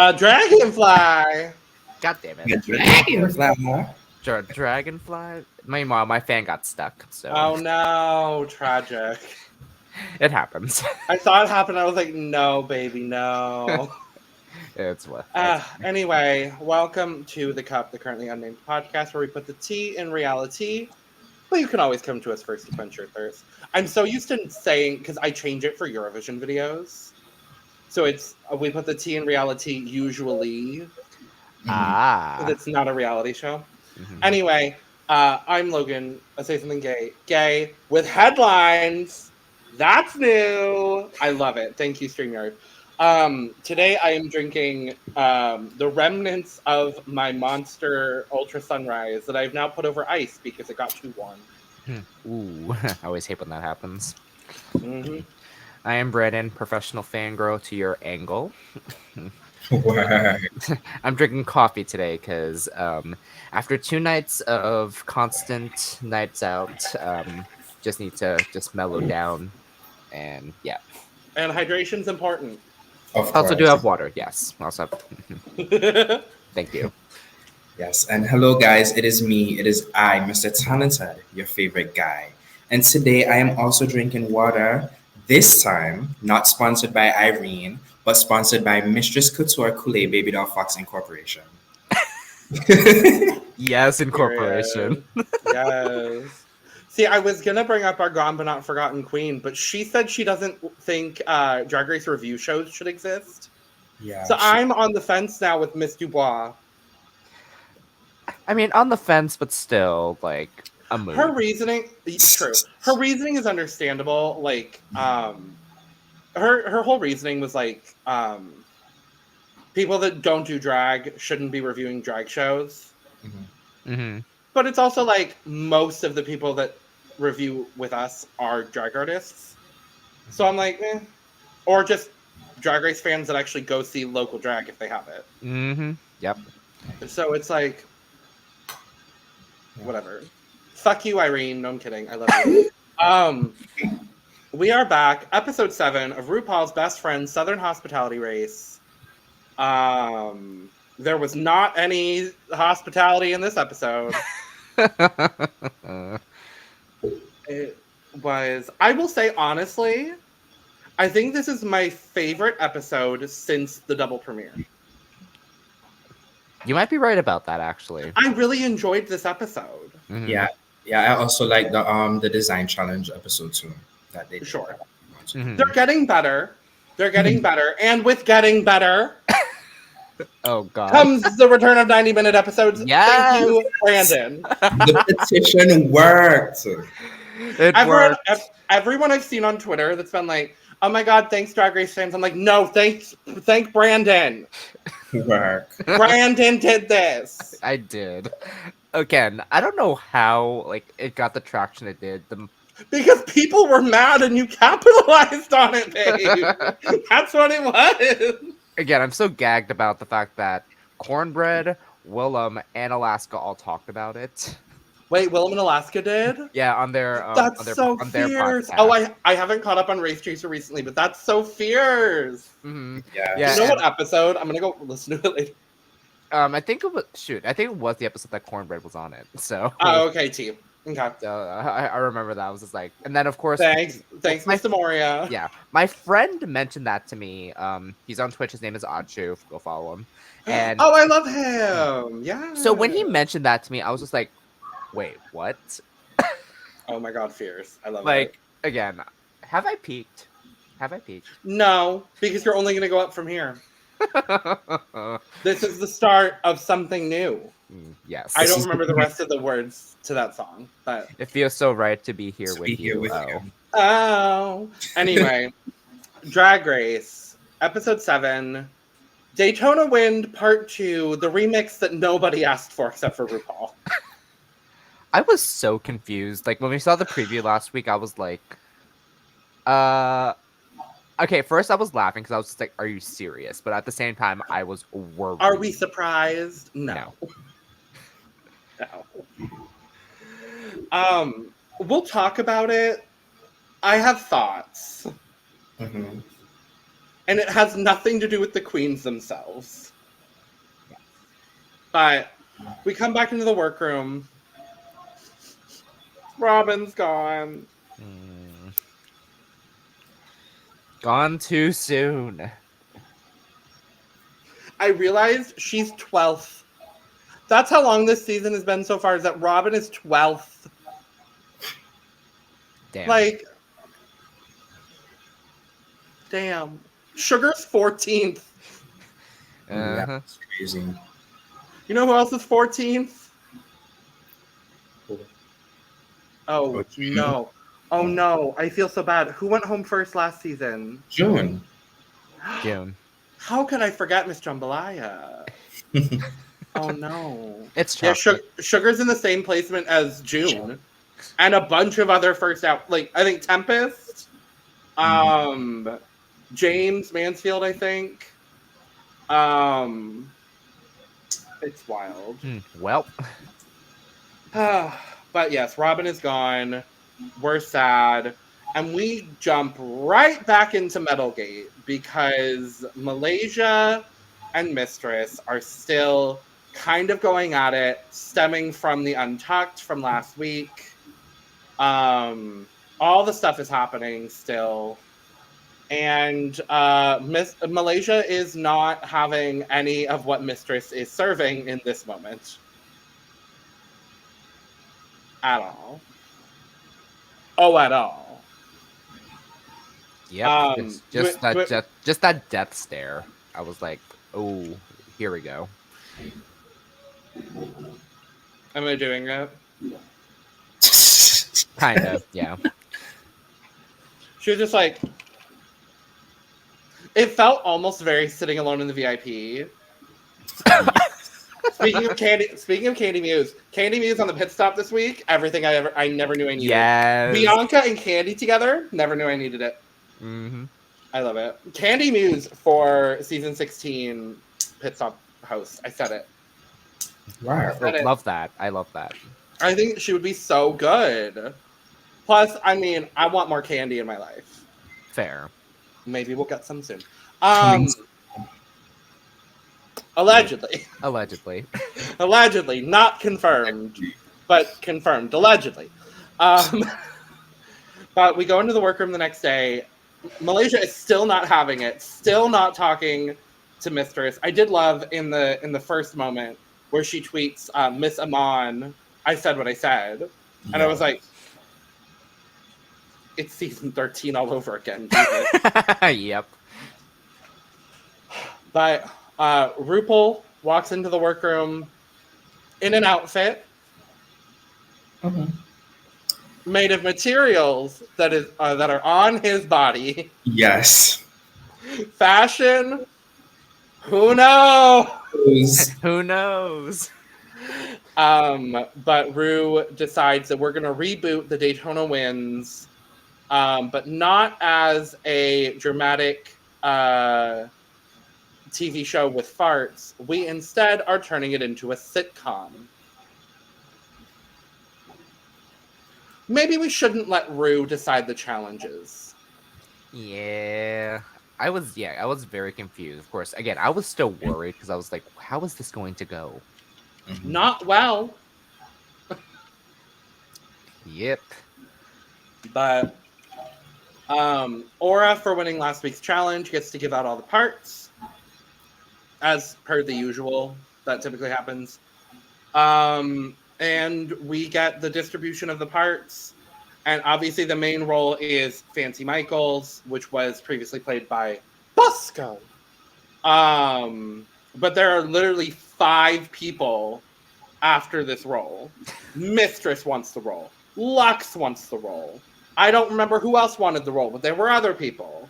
A dragonfly. God damn A it. dragonfly. Dragonfly? Meanwhile, my fan got stuck, so. Oh no, tragic. It happens. I saw it happen. I was like, no, baby, no. It's what. Anyway, welcome to The Cup, the Currently Unnamed Podcast, where we put the tea in reality. But you can always come to us first to quench your thirst. I'm so used to saying, because I change it for Eurovision videos. So it's, we put the tea in reality usually. Because it's not a reality show. Mm-hmm. Anyway, I'm Logan. I say something gay. Gay with headlines. That's new. I love it. Thank you, StreamYard. Today I am drinking the remnants of my Monster Ultra Sunrise that I've now put over ice because it got too warm. Ooh, I always hate when that happens. Mm-hmm. I am Brandon, professional fangirl to your angle. I'm drinking coffee today because after 2 nights of constant nights out, just need to mellow down, and yeah. And hydration's important. Of course. Also do have water, yes. Also, thank you. Yes, and hello guys, it is me, it is I, Mr. Talented, your favorite guy. And today I am also drinking water, this time not sponsored by Irene, but sponsored by Mistress Couture Kool-Aid Babydoll Foxx Incorporation. Yes, Incorporation. Yes. See, I was going to bring up our Gone But Not Forgotten Queen, but she said she doesn't think Drag Race review shows should exist. Yeah. So I'm on the fence now with Miss Dubois. I mean, on the fence, but still, like, a move. Her reasoning, true. Her reasoning is understandable. Like, her whole reasoning was like, people that don't do drag shouldn't be reviewing drag shows. Mm-hmm. Mm-hmm. But it's also like most of the people that review with us are drag artists. So I'm like, or just Drag Race fans that actually go see local drag if they have it. Mm-hmm. Yep. So it's like, whatever. Fuck you, Irene. No, I'm kidding. I love you. We are back. Episode 7 of RuPaul's Best Friend Southern Hospitality Race. There was not any hospitality in this episode. It was, I will say honestly, I think this is my favorite episode since the double premiere. You might be right about that, actually. I really enjoyed this episode. Mm-hmm. Yeah, I also like the design challenge episode too. That they sure. Mm-hmm. They're getting better. They're getting better, and with getting better, oh god, comes the return of 90-minute episodes. Yes! Thank you, Brandon. The petition worked. Everyone I've seen on Twitter that's been like, "Oh my god, thanks Drag Race fans." I'm like, no, thank Brandon. Work. Brandon did this. I did. Again, I don't know how it got the traction it did. Because people were mad and you capitalized on it, babe. That's what it was. Again, I'm so gagged about the fact that Cornbread, Willem, and Alaska all talked about it. Wait, Willem and Alaska did? Yeah, on their that's on their, so on their fierce. podcast. Oh, I haven't caught up on Race Chaser recently, but that's so fierce. Mm-hmm. Yeah. You know what episode? I'm gonna go listen to it later. I think it was I think it was the episode that Cornbread was on it. So. Oh, okay, T. Okay. So I remember that. I was just like, and then of course, thanks, Mr. Moria. Yeah, my friend mentioned that to me. He's on Twitch. His name is Odshu. Go follow him. And oh, I love him. Yeah. So when he mentioned that to me, I was just like, wait, what? Oh my god, fierce! I love it. Like again, have I peaked? Have I peaked? No, because you're only gonna go up from here. This is the start of something new. Yes. I don't remember the rest of the words to that song, but it feels so right to be here with you. Oh. Anyway, Drag Race, episode 7, Daytona Wind Part 2, the remix that nobody asked for except for RuPaul. I was so confused. Like when we saw the preview last week, I was like, okay, first I was laughing because I was just like, are you serious? But at the same time, I was worried. Are we surprised? No. We'll talk about it. I have thoughts. Mm-hmm. And it has nothing to do with the queens themselves. But we come back into the workroom. Robin's gone. Gone too soon. I realized she's 12th. That's how long this season has been so far, is that Robin is 12th. Damn. Like, damn. Sugar's 14th. Yeah, that's crazy. You know who else is 14th? Oh, no. Oh, no. I feel so bad. Who went home first last season? June. June. How could I forget Miss Jambalaya? Oh, no. It's Yeah, chocolate. Sugar's in the same placement as June. And a bunch of other first out. Like, I think Tempest. James Mansfield, I think. It's wild. Well. But yes, Robin is gone. We're sad. And we jump right back into Metalgate because Malaysia and Mistress are still kind of going at it, stemming from the Untucked from last week. All the stuff is happening still. And Malaysia is not having any of what Mistress is serving in this moment. At all. Oh, at all. Yep. Just that death stare. I was like, oh, here we go. Am I doing it? Kind of, yeah. She was just like, it felt almost very Sitting Alone in the VIP. Speaking of Candy Muse on the pit stop this week, everything I never knew I needed. Yes. Bianca and Candy together, never knew I needed it. Mm-hmm. I love it. Candy Muse for season 16 pit stop host. I said it. Wow. I love that. I love that. I think she would be so good. Plus, I mean, I want more candy in my life. Fair. Maybe we'll get some soon. Coming soon. Allegedly. Allegedly. Not confirmed, but confirmed. Allegedly. But we go into the workroom the next day. Malaysia is still not having it. Still not talking to Mistress. I did love in the first moment where she tweets, Miss Amon, I said what I said. And I was like, it's season 13 all over again. Yep. But RuPaul walks into the workroom in an outfit made of materials that are on his body. Yes. Fashion, who knows? Who knows? But Ru decides that we're going to reboot the Daytona Winds, but not as a dramatic TV show with farts. We instead are turning it into a sitcom. Maybe we shouldn't let Ru decide the challenges. Yeah. I was very confused. Of course, again, I was still worried because I was like, how is this going to go? Not well. Yep. But Aura, for winning last week's challenge, gets to give out all the parts. As per the usual, that typically happens. And we get the distribution of the parts. And obviously the main role is Fancy Michaels, which was previously played by Busco. But there are literally 5 people after this role. Mistress wants the role. Luxx wants the role. I don't remember who else wanted the role, but there were other people.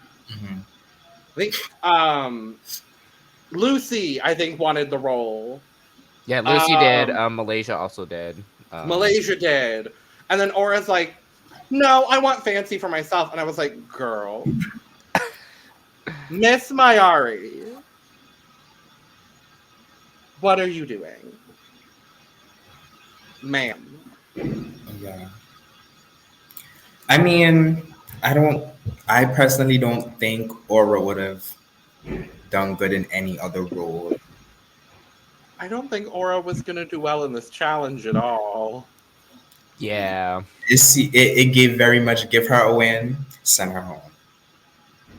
I think Lucy, I think, wanted the role. Yeah, Lucy did. Malaysia also did. Malaysia did. And then Aura's like, no, I want Fancy for myself. And I was like, girl. Miss Mayari. What are you doing? Ma'am. Yeah. I mean, I personally don't think Aura would have done good in any other role. I don't think Aura was gonna do well in this challenge at all. Yeah. It gave very much give her a win, send her home.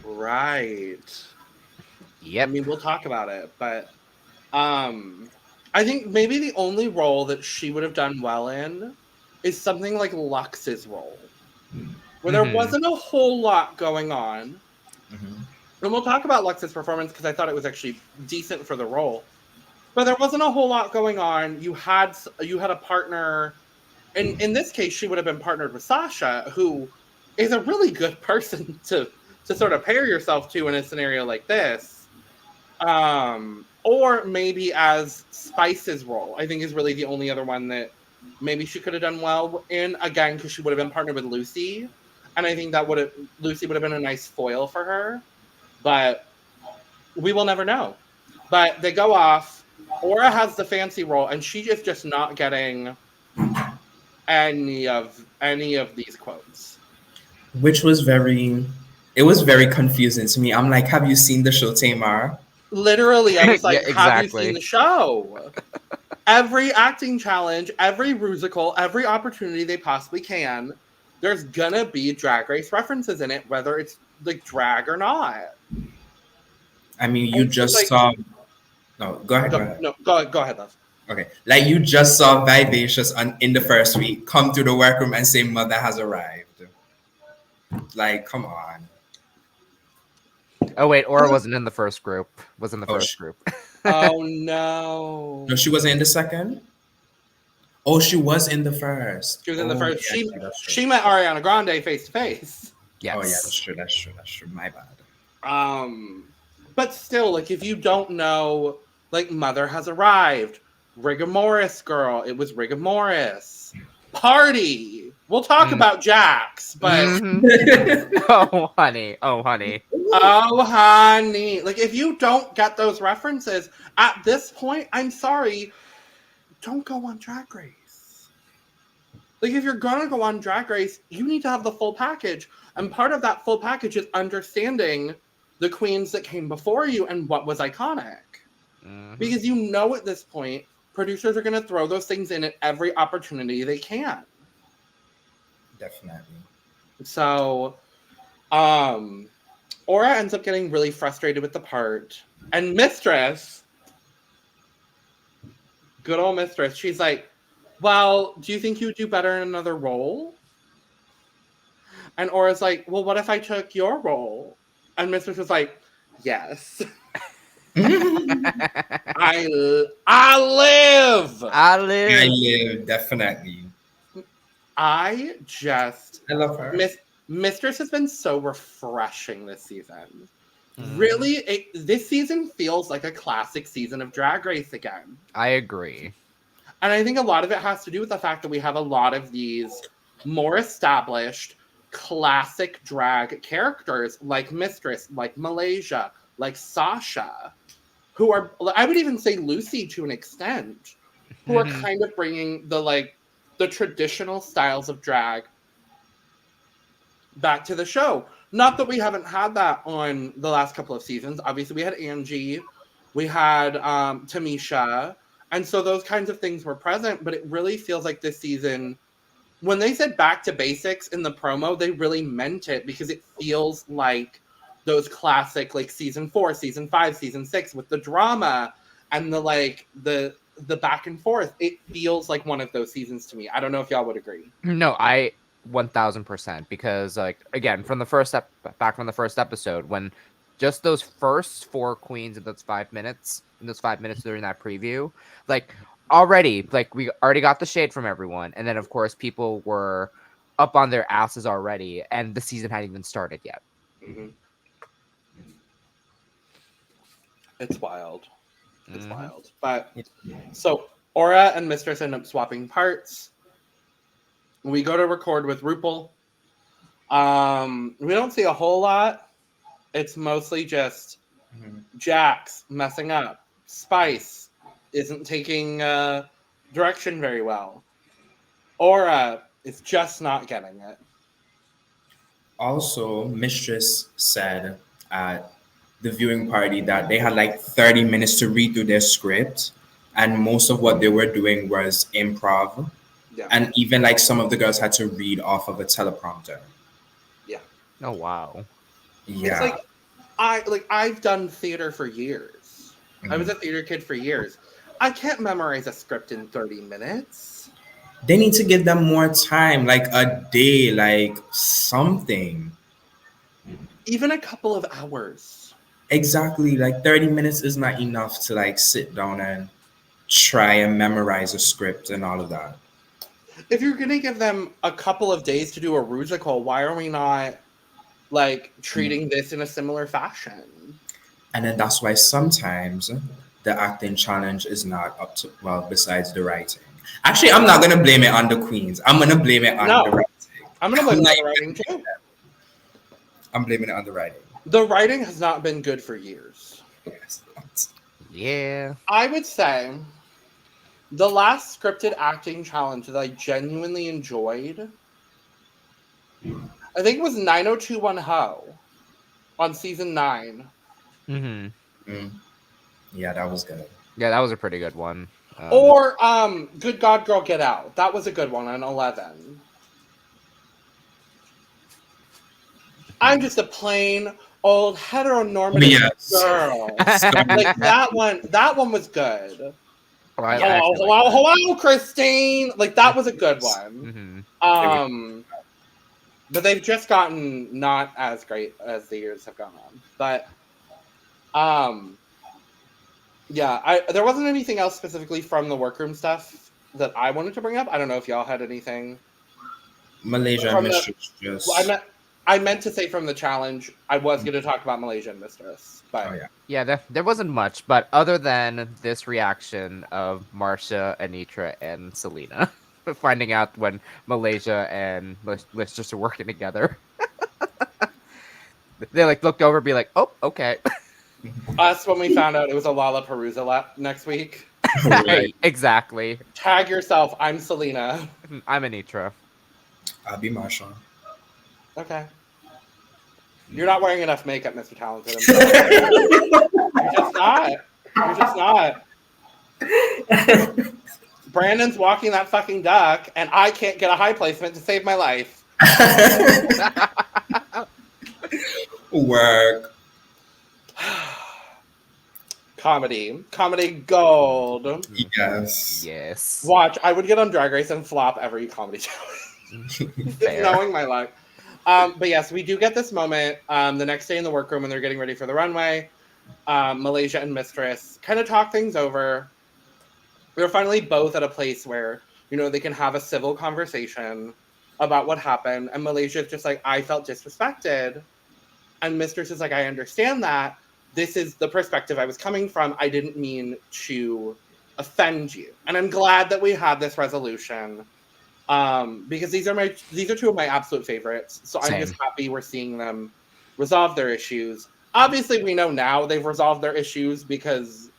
Right. Yep. I mean, we'll talk about it, but I think maybe the only role that she would have done well in is something like Luxx's role, where there wasn't a whole lot going on. Mm-hmm. And we'll talk about Luxx's performance because I thought it was actually decent for the role. But there wasn't a whole lot going on. You had a partner, and in this case, she would have been partnered with Sasha, who is a really good person to sort of pair yourself to in a scenario like this. Or maybe as Spice's role, I think is really the only other one that maybe she could have done well in, again, because she would have been partnered with Loosey. And I think that Loosey would have been a nice foil for her. But we will never know. But they go off. Aura has the fancy role, and she is just not getting any of these quotes. Which was very confusing to me. I'm like, have you seen the show Tamar? Literally, I was like, Yeah, have you exactly. seen the show? Every acting challenge, every musical, every opportunity they possibly can, there's gonna be Drag Race references in it, whether it's like drag or not. I mean, you And just like, saw. No, go ahead. Go ahead, love. Okay, like you just saw Vivacious in the first week come to the workroom and say mother has arrived. Like, come on. Oh wait, Aura wasn't in the first group. Was in the first group. Oh no. No, she wasn't in the second. Oh, she was in the first. She was in the first. Yeah, she met Ariana Grande face to face. Yes. Oh yeah, that's true. My bad. But still, like, if you don't know, like, Mother has arrived, Rigor Morris girl, it was Rigor Morris. Party. We'll talk about Jax, but Oh honey. oh honey, like, if you don't get those references at this point, I'm sorry, don't go on Drag Race. Like, if you're gonna go on Drag Race, you need to have the full package, and part of that full package is understanding the queens that came before you and what was iconic. Because you know at this point, producers are going to throw those things in at every opportunity they can. Definitely. So, Aura ends up getting really frustrated with the part. And Mistress, good old Mistress, she's like, well, do you think you would do better in another role? And Aura's like, well, what if I took your role? And Mistress was like, yes. I live, definitely. I love her. Mistress has been so refreshing this season. Really, this season feels like a classic season of Drag Race again. I agree. And I think a lot of it has to do with the fact that we have a lot of these more established classic drag characters like Mistress, like Malaysia, like Sasha, who are, I would even say Loosey to an extent, who are kind of bringing the traditional styles of drag back to the show. Not that we haven't had that on the last couple of seasons. Obviously, we had Angie, we had Tamisha, and so those kinds of things were present, but it really feels like this season, when they said back to basics in the promo, they really meant it, because it feels like those classic, like, season 4, season 5, season 6 with the drama and the back and forth. It feels like one of those seasons to me. I don't know if y'all would agree. No, I 1000%, because, like, again, from the first episode, when just those first 4 queens in those 5 minutes during that preview, like, already, like, we already got the shade from everyone, and then of course people were up on their asses already, and the season hadn't even started yet. It's wild. It's wild. But so Aura and Mistress end up swapping parts. We go to record with RuPaul. We don't see a whole lot. It's mostly just Jax messing up. Spice isn't taking direction very well. Aura is just not getting it. Also, Mistress said at the viewing party that they had like 30 minutes to read through their script, and most of what they were doing was improv. Yeah. And even like some of the girls had to read off of a teleprompter. Yeah. Oh wow. Yeah. It's like I've done theater for years. I was a theater kid for years. I can't memorize a script in 30 minutes. They need to give them more time, like a day, like something. Even a couple of hours. Exactly, like 30 minutes is not enough to like sit down and try and memorize a script and all of that. If you're gonna give them a couple of days to do a rusical, why are we not like treating this in a similar fashion? And then that's why sometimes the acting challenge is not up to, well, besides the writing. Actually, I'm not gonna blame it on the queens. I'm gonna blame it on No. the writing. I'm gonna blame I'm it not on the even- writing too. I'm blaming it on the writing. The writing has not been good for years. Yes. Yeah. I would say the last scripted acting challenge that I genuinely enjoyed, I think it was 90210 Ho on season 9. Mm-hmm. Yeah, that was good. Yeah, that was a pretty good one. Or Good God Girl Get Out. That was a good one on 11. I'm just a plain old heteronormative Yes. girl. Like that one was good. Oh, I Hello, actually like that. hello, Christine. Like that was a good one. Mhm. But they've just gotten not as great as the years have gone on. But yeah, there wasn't anything else specifically from the workroom stuff that I wanted to bring up. I don't know if y'all had anything. Malaysia From the- Mistress just. Well, I meant to say from the challenge. I was going to talk about Malaysia and Mistress, but Oh yeah. Yeah, there wasn't much, but other than this reaction of Marcia, Anetra, and Salina finding out when Malaysia and Mistress are working together, they like looked over and be like, "Oh, okay." us when we found out it was a Lollapalooza next week. Right. Exactly. Tag yourself. I'm Salina. I'm Anetra. I'll be Marcia. Okay. You're not wearing enough makeup, Mr. Talented. I'm sorry. You're just not. Brandon's walking that fucking duck, and I can't get a high placement to save my life. Work. Comedy gold. Yes. Yes. Watch, I would get on Drag Race and flop every comedy challenge. Fair. Knowing my luck. But yes, we do get this moment the next day in the workroom when they're getting ready for the runway. Malaysia and Mistress kind of talk things over. They're finally both at a place where, they can have a civil conversation about what happened. And Malaysia's just like, I felt disrespected. And Mistress is like, I understand that. This is the perspective I was coming from. I didn't mean to offend you. And I'm glad that we had this resolution. Because these are two of my absolute favorites. So I'm just happy we're seeing them resolve their issues. Obviously, we know now they've resolved their issues because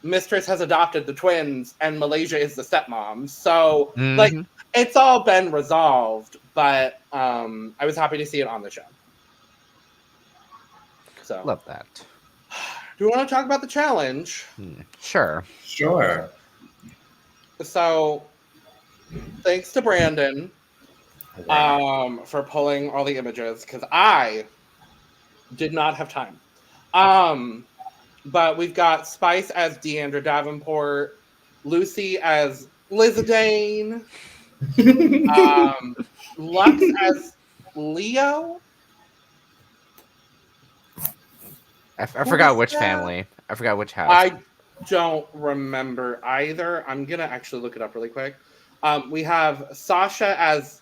Mistress has adopted the twins and Malaysia is the stepmom. So like it's all been resolved, but I was happy to see it on the show. So Love that. do we want to talk about the challenge? Sure. Sure. So thanks to Brandon for pulling all the images because I did not have time. But we've got Spice as Deandra Davenport, Loosey as Lizadane, Luxx as Leo. I forgot which family. I forgot which house. I don't remember either. I'm gonna actually look it up really quick. We have Sasha as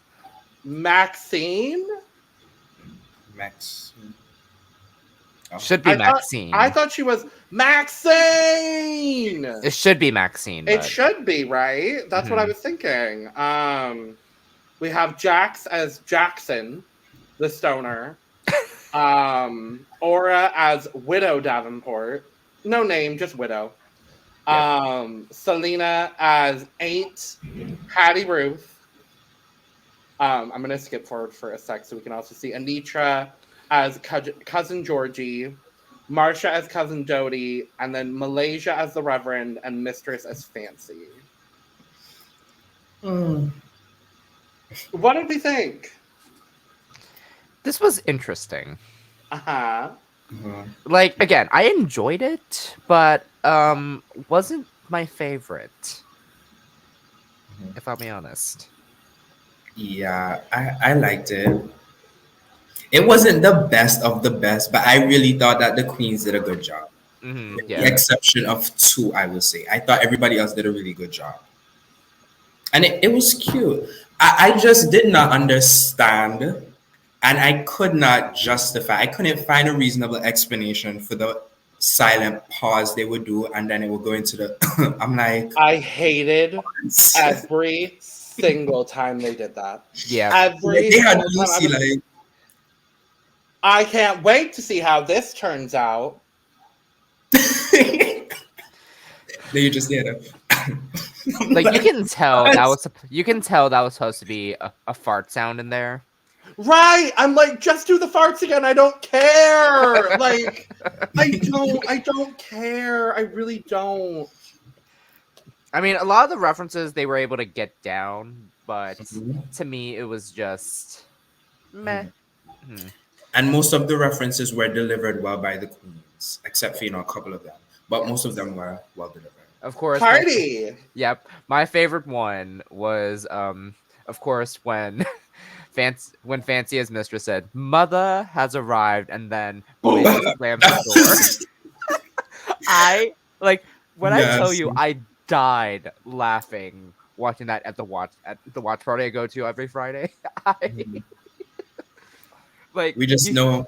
Maxine. Max. Should be Maxine. I thought she was Maxine. It should be Maxine. It but- should be, right? That's what I was thinking. We have Jax as Jackson, the stoner. Aura as Widow Davenport. No name, just Widow. Salina as Ain't Patty Ruth. I'm going to skip forward for a sec so we can also see Anetra as Cousin Georgie. Marcia as Cousin Dodie, and then Malaysia as the Reverend, and Mistress as Fancy. Mm. What did we think? This was interesting. Uh-huh. Like, again, I enjoyed it, but wasn't my favorite. If I'll be honest. Yeah, I liked it. It wasn't the best of the best, but I really thought that the queens did a good job. With the Yeah. exception of two, I would say. I thought everybody else did a really good job. And it was cute. I just did not understand, and I could not justify. I couldn't find a reasonable explanation for the silent pause they would do, and then it would go into the. I'm like, I hated every single time they did that. Yeah. Every they had single time. Lucy like. I can't wait to see how this turns out. Then you just did it. Like, you can tell that was supposed to be a fart sound in there. Right. I'm like, just do the farts again. I don't care. Like, I don't care. I really don't. I mean, a lot of the references they were able to get down, but to me, it was just meh. And most of the references were delivered well by the queens, except for a couple of them. But most of them were well delivered. Of course. Party. Yep. My favorite one was, of course, when Fancy as Mistress said, "Mother has arrived," and then slammed the door. I tell you, I died laughing watching that at the watch party I go to every Friday. We just know.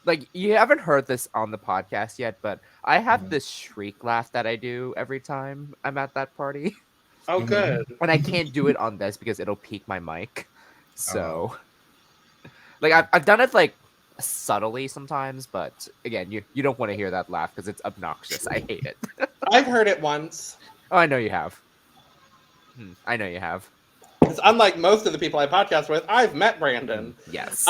Like, you haven't heard this on the podcast yet, but I have this shriek laugh that I do every time I'm at that party. Oh, good. And I can't do it on this because it'll peak my mic. So, like, I've done it, like, subtly sometimes, but again, you don't want to hear that laugh because it's obnoxious. I hate it. I've heard it once. Oh, I know you have. I know you have. Because unlike most of the people I podcast with, I've met Brandon. Yes.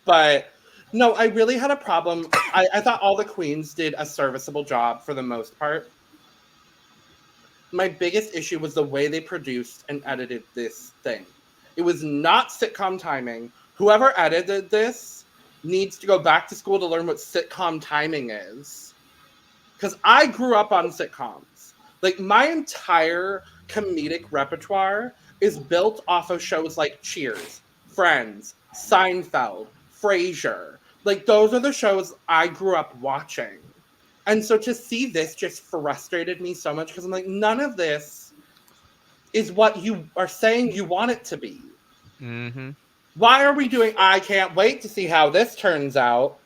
But no, I really had a problem. I thought all the queens did a serviceable job for the most part. My biggest issue was the way they produced and edited this thing. It was not sitcom timing. Whoever edited this needs to go back to school to learn what sitcom timing is. Because I grew up on sitcoms. Like, my entire comedic repertoire is built off of shows like Cheers, Friends, Seinfeld, Frasier. Like, those are the shows I grew up watching. And so to see this just frustrated me so much because I'm like, none of this is what you are saying you want it to be. Mm-hmm. Why are we doing, I can't wait to see how this turns out?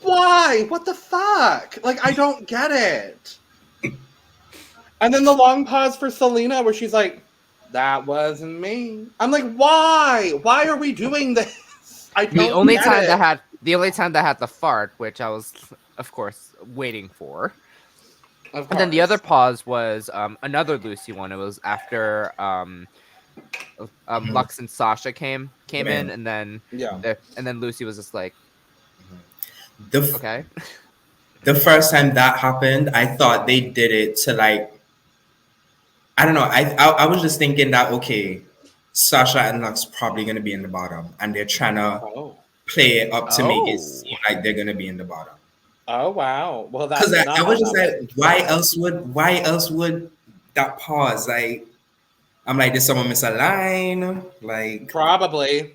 Why? What the fuck? Like, I don't get it. And then the long pause for Salina where she's like, that wasn't me. I'm like, why? Why are we doing this? I don't The only get time it. that had the fart, which I was, of course, waiting for. Of And then the course. other pause was another Lucy one. It was after Luxx and Sasha came in, and then Lucy was just like, okay. The first time that happened, I thought they did it to, like, I don't know. I was just thinking that, okay, Sasha and Luxx probably gonna be in the bottom, and they're trying to play it up to make it seem like they're gonna be in the bottom. Oh wow! Well, that's because not I was just happening. like, why else would that pause? Like, I'm like, did someone miss a line? Like, Probably.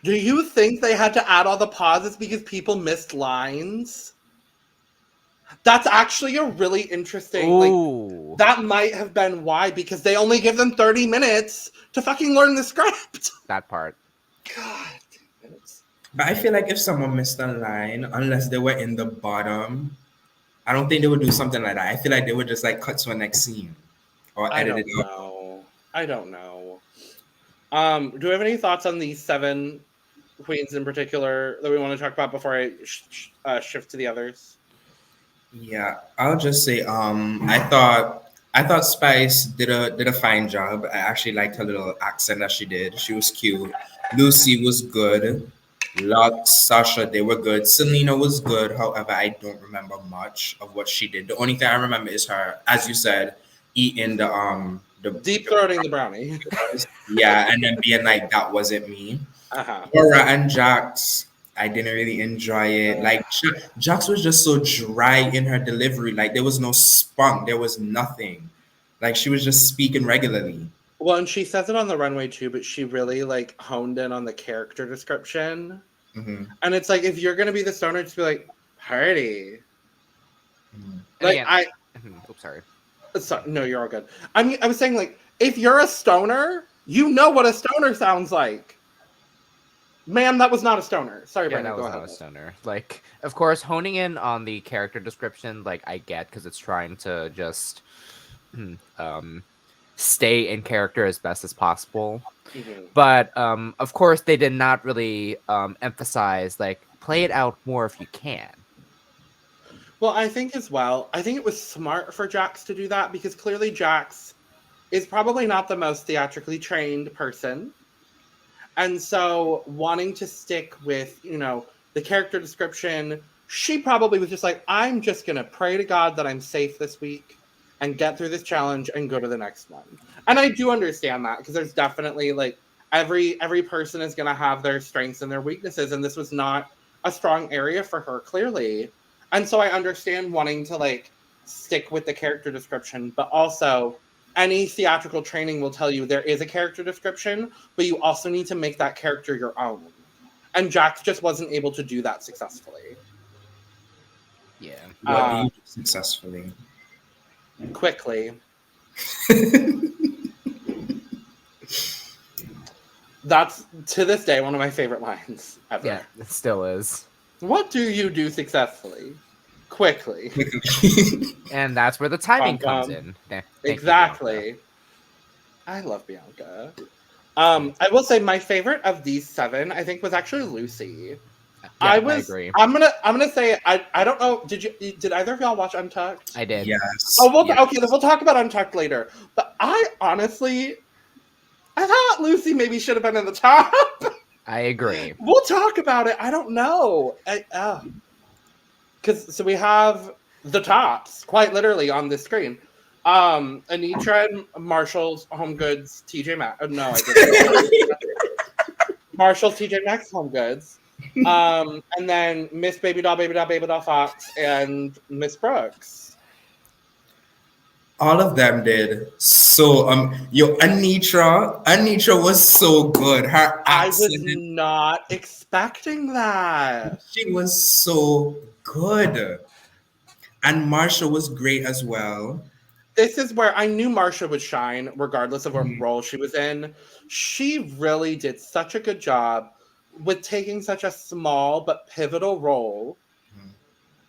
Do you think they had to add all the pauses because people missed lines? That's actually a really interesting. Ooh. Like, that might have been why, because they only give them 30 minutes to fucking learn the script. That part. God. but I feel like if someone missed a line, unless they were in the bottom, I don't think they would do something like that. I feel like they would just like cut to a next scene or I edit don't it out. know. I don't know. Do we have any thoughts on these 7 queens in particular that we want to talk about before I shift to the others? Yeah, I'll just say, I thought I thought Spice did a fine job. I actually liked her little accent that she did. She was cute. Loosey was good. Luxx, Sasha, they were good. Salina was good. However, I don't remember much of what she did. The only thing I remember is her, as you said, eating the Deep throating the brownie. yeah, and then being like that wasn't me. Uh-huh. Laura and Jax, I didn't really enjoy it. Like Jax was just so dry in her delivery. Like there was no spunk. There was nothing. Like she was just speaking regularly. Well, and she says it on the runway too, but she really like honed in on the character description. Mm-hmm. And it's like, if you're gonna be the stoner, just be like, party. Mm-hmm. Like oops, sorry. No, you're all good. I mean, I was saying, like, if you're a stoner, you know what a stoner sounds like. Ma'am, that was not a stoner. Sorry, Yeah, Brandon, that was not a stoner. Like, of course, honing in on the character description, like, I get, because it's trying to just stay in character as best as possible. Mm-hmm. But, of course, they did not really emphasize, like, play it out more if you can. Well, I think as well, I think it was smart for Jax to do that, because clearly Jax is probably not the most theatrically trained person. And so wanting to stick with, you know, the character description, she probably was just like, I'm just going to pray to God that I'm safe this week and get through this challenge and go to the next one. And I do understand that, because there's definitely, like, every person is going to have their strengths and their weaknesses. And this was not a strong area for her, clearly. And so I understand wanting to, like, stick with the character description, but also any theatrical training will tell you there is a character description, but you also need to make that character your own. And Jax just wasn't able to do that successfully. Yeah. What do you do successfully? Quickly. That's, to this day, one of my favorite lines ever. Yeah, it still is. What do you do successfully? Quickly. And that's where the timing comes in. Exactly. I love Bianca. I will say my favorite of these 7, I think, was actually Loosey. Yeah, I agree. I'm gonna say I don't know. Did either of y'all watch Untucked? I did. Yes. Oh, yes. Okay. Then we'll talk about Untucked later. But I thought Loosey maybe should have been in the top. I agree. We'll talk about it. I don't know. So we have the tops quite literally on this screen. Anetra and Marshall's Home Goods TJ Maxx. No, I didn't. Marshall's TJ Maxx Home Goods. And then Miss Babydoll, Foxx, and Miss Brooks. All of them did so. Anetra was so good. Her accent. I was not expecting that. She was so good, and Marcia was great as well. This is where I knew Marcia would shine, regardless of what role she was in. She really did such a good job with taking such a small but pivotal role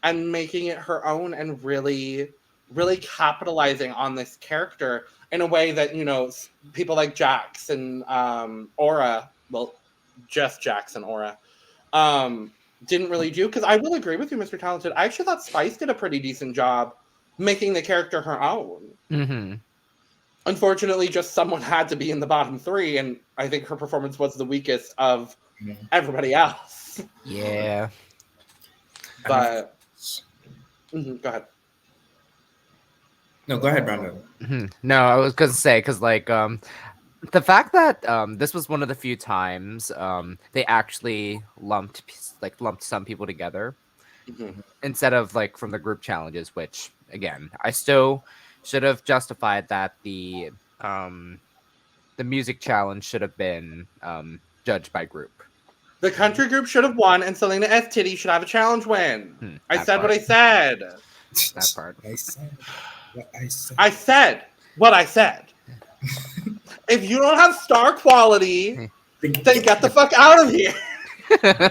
and making it her own, and really, really capitalizing on this character in a way that, you know, people like Jax and Aura, well, just Jax and Aura, didn't really do. Because I will agree with you, Mr. Talented. I actually thought Spice did a pretty decent job making the character her own. Mm-hmm. Unfortunately, just someone had to be in the bottom 3, and I think her performance was the weakest of everybody else. Yeah. But go ahead. No, go ahead, Brandon. Mm-hmm. No, I was gonna say, because like the fact that this was one of the few times they actually lumped some people together instead of like from the group challenges, which again I still should have justified that the music challenge should have been judged by group. The country group should have won, and Salina EsTitties should have a challenge win. I said what I said. That part. I said what I said. I said what I said. If you don't have star quality, then get the fuck out of here.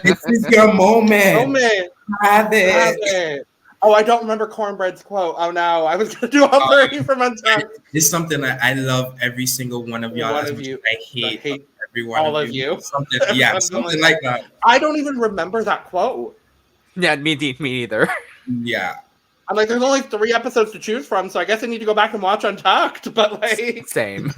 This is your moment. Moment. Have it. Have it. Oh, I don't remember Cornbread's quote. Oh no, I was gonna do a Birdie from Untucked. It's something that I love every single one of y'all. One of you. I hate every one all of you. Something, yeah, something like that. I don't even remember that quote. Yeah, me neither. Yeah. I'm like, there's only 3 episodes to choose from, so I guess I need to go back and watch Untucked. But like, Same.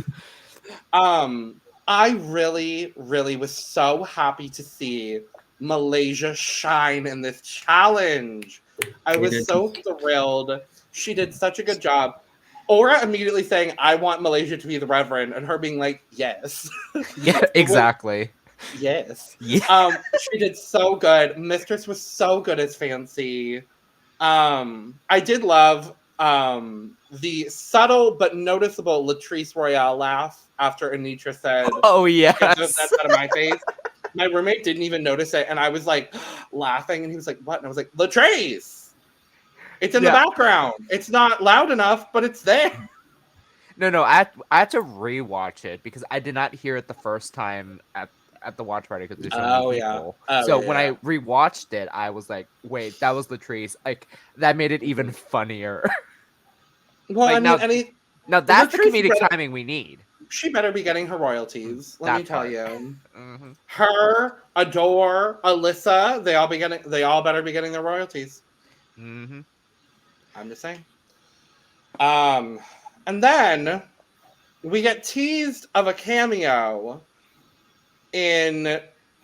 I really, really was so happy to see Malaysia shine in this challenge. I was so thrilled. She did such a good job. Aura immediately saying, I want Malaysia to be the Reverend, and her being like, yes. Yeah, exactly. Yes. Yeah. She did so good. Mistress was so good as Fancy. I did love the subtle but noticeable Latrice Royale laugh after Anetra said, Oh "Get those yes. nuts out of my face." My roommate didn't even notice it, and I was like laughing, and he was like, "What?" And I was like, "Latrice! It's in the background. It's not loud enough, but it's there." No, I had to rewatch it because I did not hear it the first time at the watch party because there's so many people. So when I rewatched it, I was like, "Wait, that was Latrice." Like that made it even funnier. Well, like, I mean, now that's the Latrice comedic timing we need. She better be getting her royalties. Let me tell you. Mm-hmm. Her, Adore, Alyssa, they all better be getting their royalties. Mm-hmm. I'm just saying. And then we get teased of a cameo in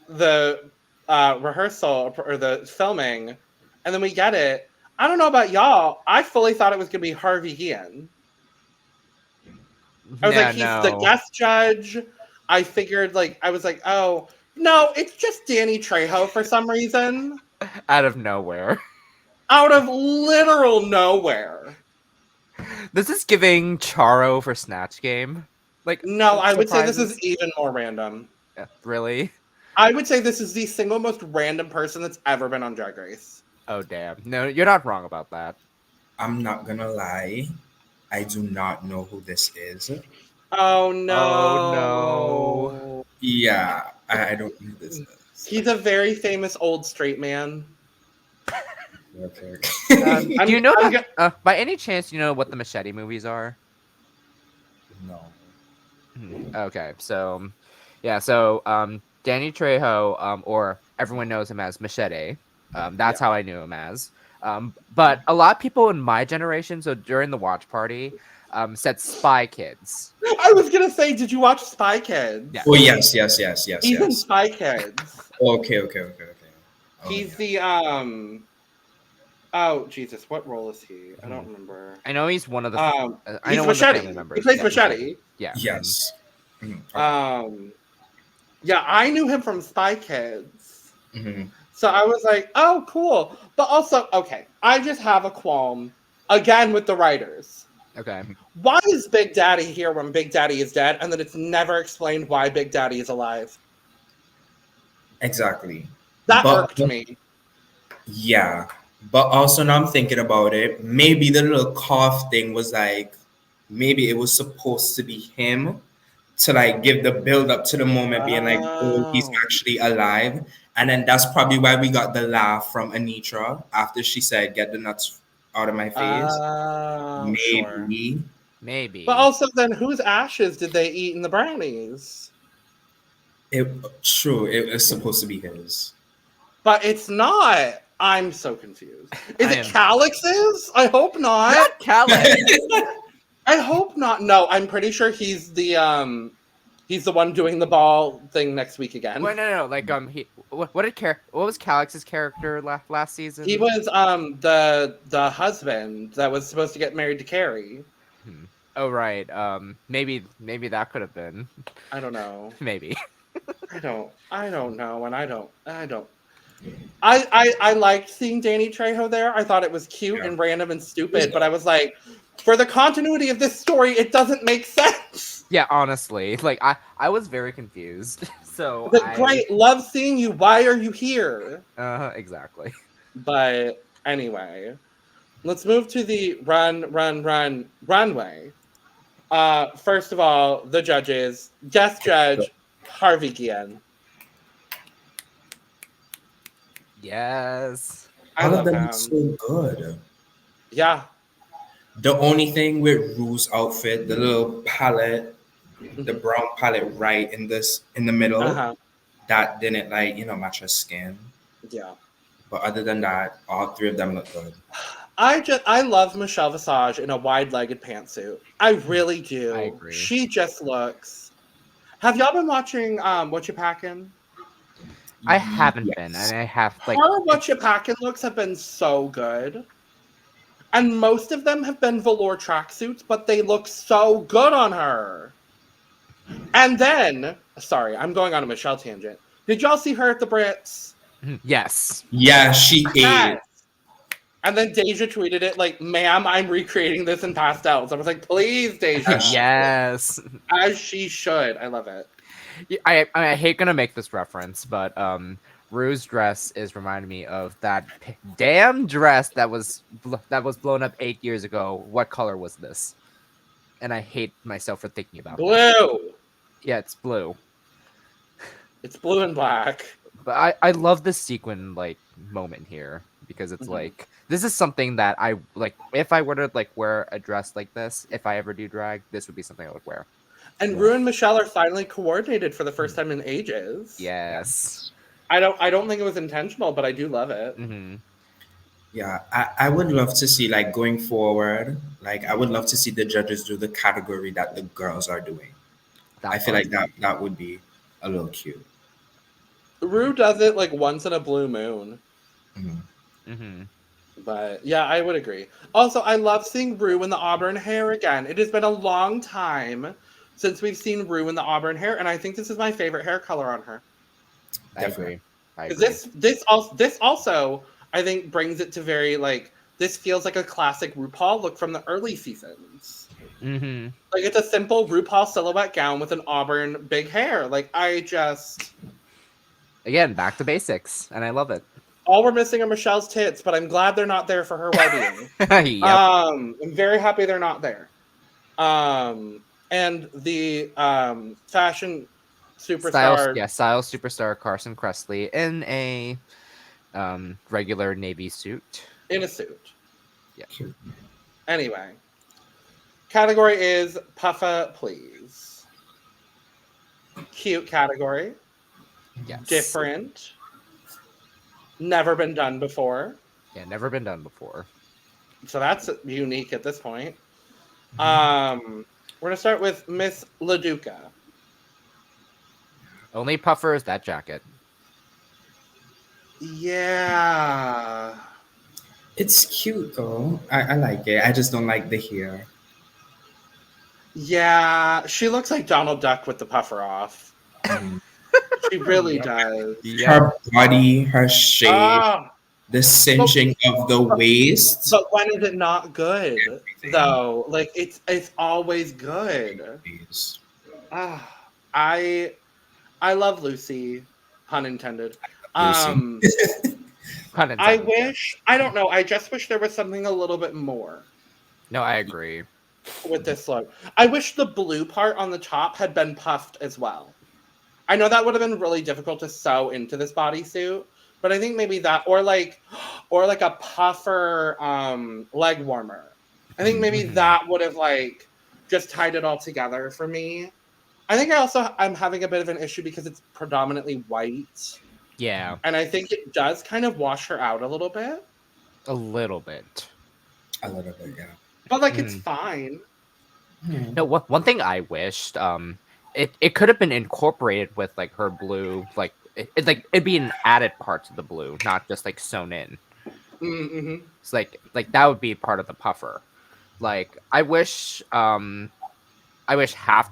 the rehearsal or the filming, and then we get it. I don't know about y'all. I fully thought it was gonna be Harvey Guillen. I was like, he's the guest judge. I figured, I was like, oh no, it's just Danny Trejo for some reason. Out of nowhere. Out of literal nowhere. This is giving Charo for Snatch Game. No, I would say this is even more random. Yeah, really? I would say this is the single most random person that's ever been on Drag Race. Oh, damn. No, you're not wrong about that. I'm not gonna lie. I do not know who this is. Oh, no. Oh, no. Yeah, I don't know who this is. He's a very famous old straight man. Okay. Do you know by any chance, you know what the Machete movies are? No. Okay, so Danny Trejo, or everyone knows him as Machete. That's how I knew him as. But a lot of people in my generation, so during the watch party, said Spy Kids. I was gonna say, did you watch Spy Kids? Yeah. Oh yes. He's in Spy Kids. Okay. Oh, He's the Oh Jesus, what role is he? I don't remember. I know he's one of the. I know Machete. One of the family members. He plays Machete. Yeah. Yes. Yeah, I knew him from Spy Kids. Mm-hmm. So I was like, oh, cool. But also, okay, I just have a qualm again with the writers. Okay. Why is Big Daddy here when Big Daddy is dead, and then it's never explained why Big Daddy is alive? Exactly. That irked me. Yeah. But also now I'm thinking about it. Maybe the little cough thing was maybe it was supposed to be him to give the build up to the moment being oh, he's actually alive. And then that's probably why we got the laugh from Anetra after she said, get the nuts out of my face. Maybe. But also then whose ashes did they eat in the brownies? True, it was supposed to be his. But it's not. I'm so confused. Is it Calix's? I hope not. Not Calix. I hope not. No, I'm pretty sure he's the one doing the ball thing next week again. Wait, no. What was Calix's character last season? He was the husband that was supposed to get married to Carrie. Oh right. Maybe that could have been. I don't know. Maybe. I don't know, and I don't. I liked seeing Danny Trejo there. I thought it was cute and random and stupid, but I was like, for the continuity of this story, it doesn't make sense. Yeah, honestly, I was very confused. So great, love seeing you. Why are you here? Exactly. But anyway, let's move to the runway. First of all, the judges. Guest judge Harvey Guillen. Yes. All of them are so good. Yeah. The only thing with Rue's outfit, the little palette, the brown palette right in the middle, that didn't match her skin. Yeah. But other than that, all 3 of them look good. I love Michelle Visage in a wide-legged pantsuit. I really do. I agree. She just looks. Have y'all been watching What You Packin'? I haven't been, Yes. and I have like Her What You Packin' looks have been so good. And most of them have been velour tracksuits, but they look so good on her. And then, sorry, I'm going on a Michelle tangent. Did y'all see her at the Brits? yes. Yeah, she ate. Yes. And then Deja tweeted it like, "Ma'am, I'm recreating this in pastels." I was like, "Please, Deja." Yes. As she should. I love it. I hate gonna make this reference, but Rue's dress is reminding me of that damn dress that was blown up 8 years ago. What color was this? And I hate myself for thinking about that. Blue. Yeah, it's blue. It's blue and black. But I love the sequin like moment here because it's like this is something that I like. If I were to like wear a dress like this, if I ever do drag, this would be something I would wear. And Rue and Michelle are finally coordinated for the first time in ages. Yes. I don't think it was intentional, but I do love it. Mm-hmm. Yeah, I would love to see, like, going forward, like, I would love to see the judges do the category that the girls are doing. I feel like that would be a little cute. Rue does it like once in a blue moon. Mm-hmm. But yeah, I would agree. Also, I love seeing Rue in the auburn hair again. It has been a long time since we've seen Rue in the auburn hair, and I think this is my favorite hair color on her. I agree. This also I think brings it to very like this feels like a classic RuPaul look from the early seasons. Mm-hmm. Like it's a simple RuPaul silhouette gown with an auburn big hair. Like Again, back to basics, and I love it. all we're missing are Michelle's tits, but I'm glad they're not there for her wedding. Yep. I'm very happy they're not there. And the fashion superstar, style superstar Carson Kressley in a regular navy suit. in a suit. Yeah. Cute. Anyway, category is Puffa Please. Cute category. Yes. Different. Never been done before. Yeah, never been done before. So that's unique at this point. We're gonna start with Miss Laduca. Only puffer is that jacket. Yeah. It's cute though. I like it. I just don't like the hair. Yeah. She looks like Donald Duck with the puffer off. She really does. Her body, her shape, Ah, the cinching of the waist. but when is it not good though? Like it's always good. Ah, I love Lucy, pun intended. Pun intended. I don't know. I just wish there was something a little bit more No, I agree. with this look. I wish the blue part on the top had been puffed as well. I know that would have been really difficult to sew into this bodysuit, but I think maybe that or like a puffer leg warmer. I think maybe that would have like just tied it all together for me. I think I'm having a bit of an issue because it's predominantly white. Yeah, And I think it does kind of wash her out a little bit. a little bit. A little bit, yeah. But like it's fine. No, one thing I wished, it could have been incorporated with like her blue, like it'd be an added part to the blue, not just like sewn in. Mm-hmm. It's like that would be part of the puffer. Like I wish half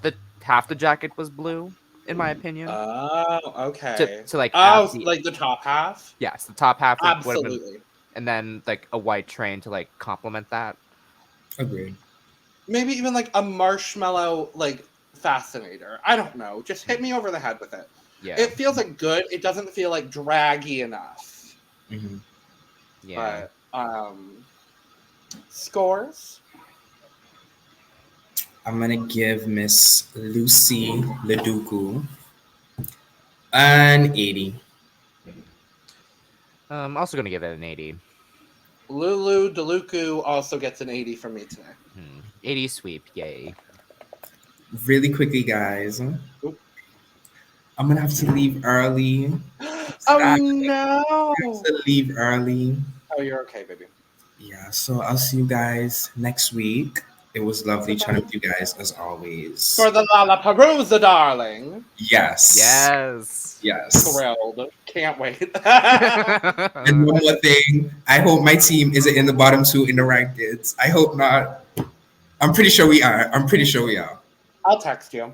the jacket was blue, in my opinion. Oh, okay. To like like the top half? Yes, the top half would have been, Absolutely. and then like a white train to like complement that. Agreed. Maybe even like a marshmallow like fascinator. I don't know. Just hit me over the head with it. Yeah. It feels like good. It doesn't feel like draggy enough. Mm-hmm. Yeah. But scores? I'm gonna give Miss Loosey Laduca an 80. I'm also gonna give it an 80. Lulu Deluku also gets an 80 from me today. 80 sweep, yay. Really quickly, guys. Oop. I'm gonna have to leave early. Oh no! I have to leave early. Oh, you're okay, baby. Yeah, so I'll see you guys next week. It was lovely chatting with you guys as always. For the Lollapalooza, darling. Yes. Yes. Yes. Thrilled. Can't wait. And one more thing. I hope my team isn't in the bottom two in the rankings. I hope not. I'm pretty sure we are. I'm pretty sure we are. I'll text you.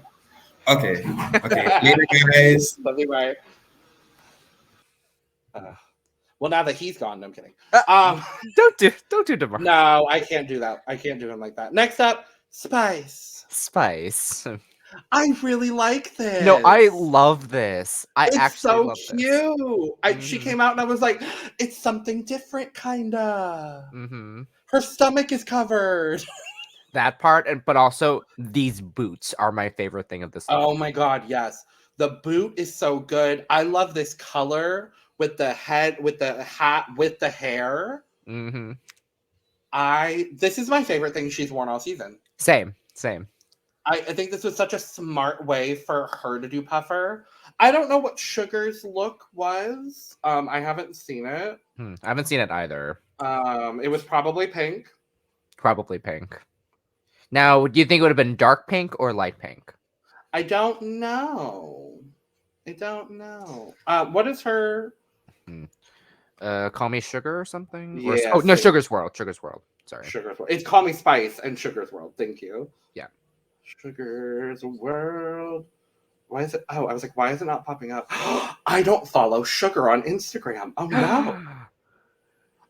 Okay. Okay. Later, guys. Love you, right. Well, now that he's gone, no, I'm kidding. Don't do DeMar. No, I can't do that. I can't do him like that. Next up, Spice. Spice. I really like this. No, I love this. It's actually so love cute. this. She came out and I was like, it's something different, kinda. Mm-hmm. Her stomach is covered. That part, but also these boots are my favorite thing of this. Oh my god, yes. The boot is so good. I love this color with the head, with the hat, with the hair. Mm-hmm. This is my favorite thing she's worn all season. Same. I think this was such a smart way for her to do Puffer. I don't know what Sugar's look was. I haven't seen it. I haven't seen it either. It was probably pink. Probably pink. Now, do you think it would have been dark pink or light pink? I don't know. What is her? Call Me Sugar or something? Yes, oh no, Sugar's World. Sorry. Sugar's World. It's Call Me Spice and Sugar's World. Thank you. Yeah. Sugar's World. Why is it? Oh, I was like, why is it not popping up? I don't follow Sugar on Instagram. Oh no.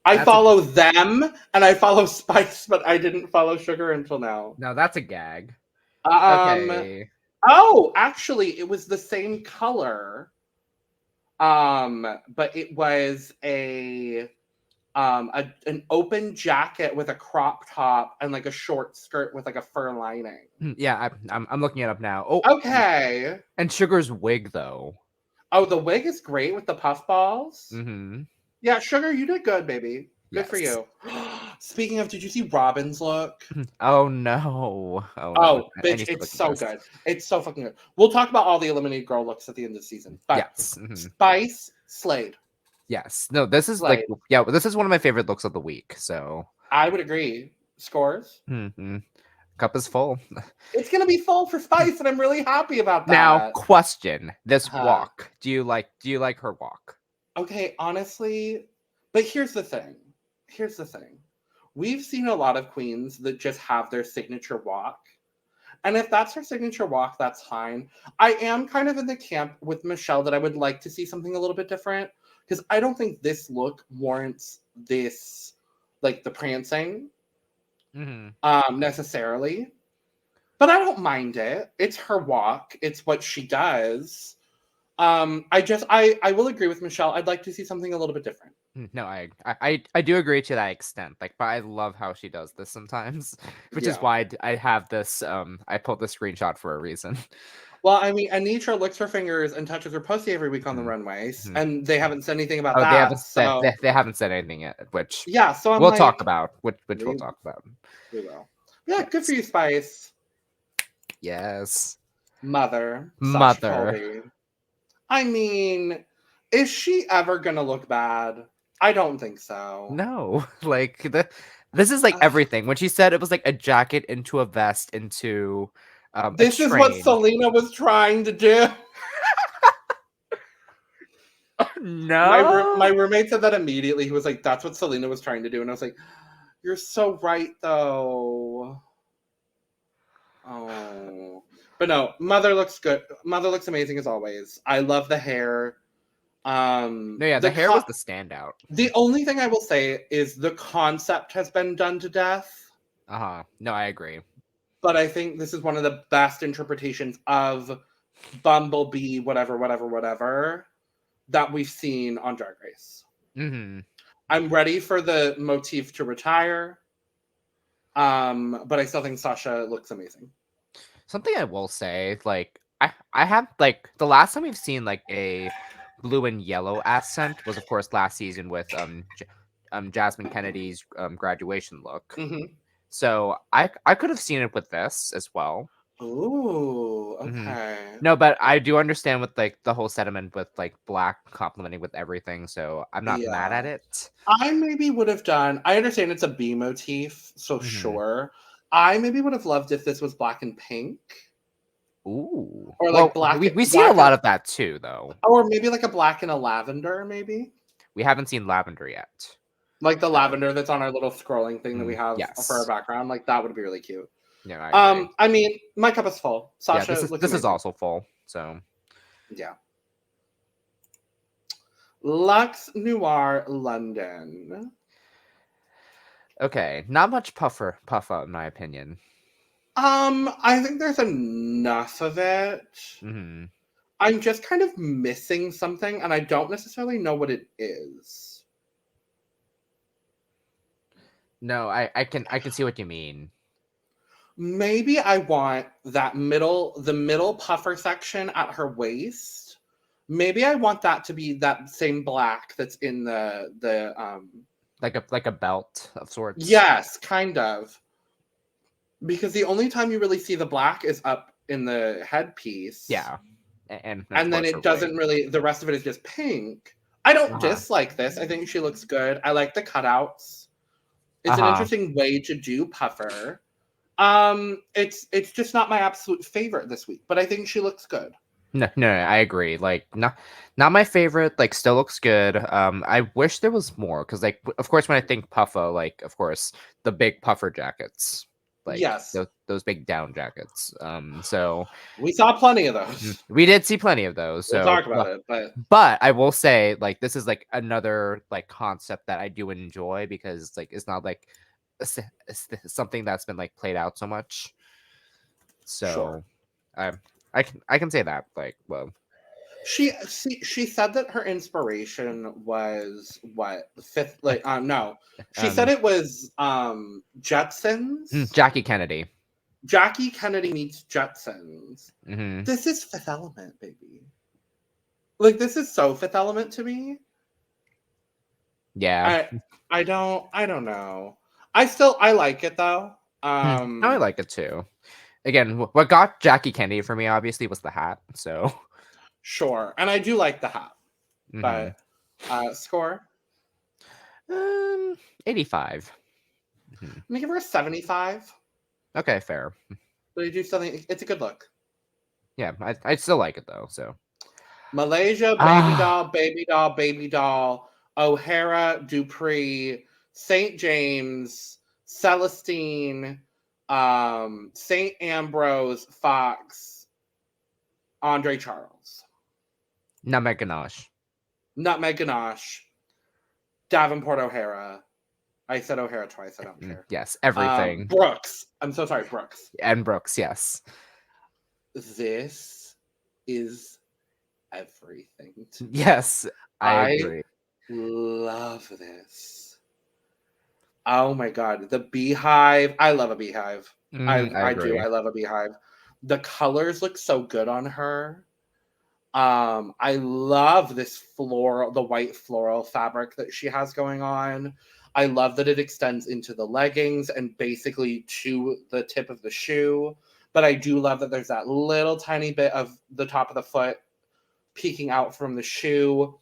I follow them and I follow Spice, but I didn't follow Sugar until now. No, that's a gag. Okay. Oh, actually, it was the same color. But it was an open jacket with a crop top and like a short skirt with like a fur lining. Yeah, I'm looking it up now. Oh, okay. And Sugar's wig though. Oh, the wig is great with the puff balls. Mm-hmm. Yeah, Sugar, you did good, baby. Good for you. Speaking of, did you see Robin's look? Oh no. Oh, bitch, it's so good. It's so fucking good. We'll talk about all the eliminated girl looks at the end of the season. But yes. Spice slayed. Yes. No, this is slayed. this is one of my favorite looks of the week. So I would agree. Scores? Mm-hmm. Cup is full. It's gonna be full for Spice, and I'm really happy about that. Now, question: this walk. Do you like her walk? Okay, honestly, but here's the thing. We've seen a lot of queens that just have their signature walk. And if that's her signature walk, that's fine. I am kind of in the camp with Michelle that I would like to see something a little bit different. Because I don't think this look warrants this, like the prancing, necessarily. But I don't mind it. It's her walk. It's what she does. I will agree with Michelle. I'd like to see something a little bit different. No, I do agree to that extent. Like, but I love how she does this sometimes, which is why I have this. I pulled the screenshot for a reason. Well, I mean, Anetra licks her fingers and touches her pussy every week on the runways, and they haven't said anything about that. They haven't said anything yet. Which so we'll talk about. Which we'll talk about. We will. Yeah, good for you, Spice. Yes. Mother. Sasha Colby. I mean, is she ever gonna look bad? I don't think so. No, like this is like everything. When she said it was like a jacket into a vest into this is what Salina was trying to do. No, my roommate said that immediately. He was like, "That's what Salina was trying to do," and I was like, "You're so right, though." Oh, but no, Mother looks good. Mother looks amazing as always. I love the hair. The hair was the standout. The only thing I will say is the concept has been done to death. No, I agree. But I think this is one of the best interpretations of Bumblebee, whatever, that we've seen on Drag Race. I'm ready for the motif to retire. But I still think Sasha looks amazing. Something I will say, like, I have, like, the last time we've seen, like, a blue and yellow accent was, of course, last season with Jasmine Kennedy's graduation look. So I could have seen it with this as well. Ooh, okay. No, but I do understand with like the whole sentiment with like black complementing with everything, so I'm not mad at Yeah. it. I maybe would have done, I understand it's a B motif, so Mhm. sure. I maybe would have loved if this was black and pink. Ooh. Or Well, like black, we've seen a black lot and, of that too, though. or maybe like a black and a lavender, maybe. We haven't seen lavender yet. Like the So, lavender that's on our little scrolling thing that we have for our yes. background. Like that would be really cute. Yeah, I agree. I mean, my cup is full. Yeah, Sasha looks this is amazing. also full. So Yeah. Luxx Noir London. okay, not much Puffa in my opinion. I think there's enough of it. Hmm. I'm just kind of missing something, and I don't necessarily know what it is. No, I can see what you mean. Maybe I want the middle puffer section at her waist. Maybe I want that to be that same black that's in the like a belt of sorts. Yes, kind of. Because the only time you really see the black is up in the headpiece. Yeah. And then it doesn't really, the rest of it is just pink. I don't dislike this. I think she looks good. I like the cutouts. It's an interesting way to do puffer. It's just not my absolute favorite this week, but I think she looks good. No, I agree. Like, not my favorite. Like, still looks good. I wish there was more because, like, of course, when I think Puffa, like, of course, the big puffer jackets, like, yes, those big down jackets. So we saw plenty of those. We did see plenty of those. So we'll talk about it, but I will say, like, this is like another like concept that I do enjoy because, like, it's not like it's something that's been like played out so much. So, sure. I can say that, like, well, she said that her inspiration was what fifth, like, no, she said it was Jetsons. Jackie Kennedy. Jackie Kennedy meets Jetsons. Mm-hmm. This is Fifth Element, baby. Like, this is so Fifth Element to me. Yeah. I don't know. I like it though. I like it too. Again, what got Jackie Kennedy for me obviously was the hat. So sure, and I do like the hat, but score 85. I'm gonna give her a 75. Okay, fair. But I do something. It's a good look. Yeah, I still like it though. So Malaysia, Babydoll, O'Hara, Dupree, St. James, Celestine, St. Ambrose, Foxx, Andre Charles, Nutmeg Ganache, Davenport O'Hara. I said O'Hara twice. I don't care. Yes, everything. Brooks. I'm so sorry, Brooks. And Brooks, yes. This is everything. Yes, I agree. Love this. Oh my god, the beehive! I love a beehive. I do. I love a beehive. The colors look so good on her. I love this the white floral fabric that she has going on. I love that it extends into the leggings and basically to the tip of the shoe. But I do love that there's that little tiny bit of the top of the foot peeking out from the shoe.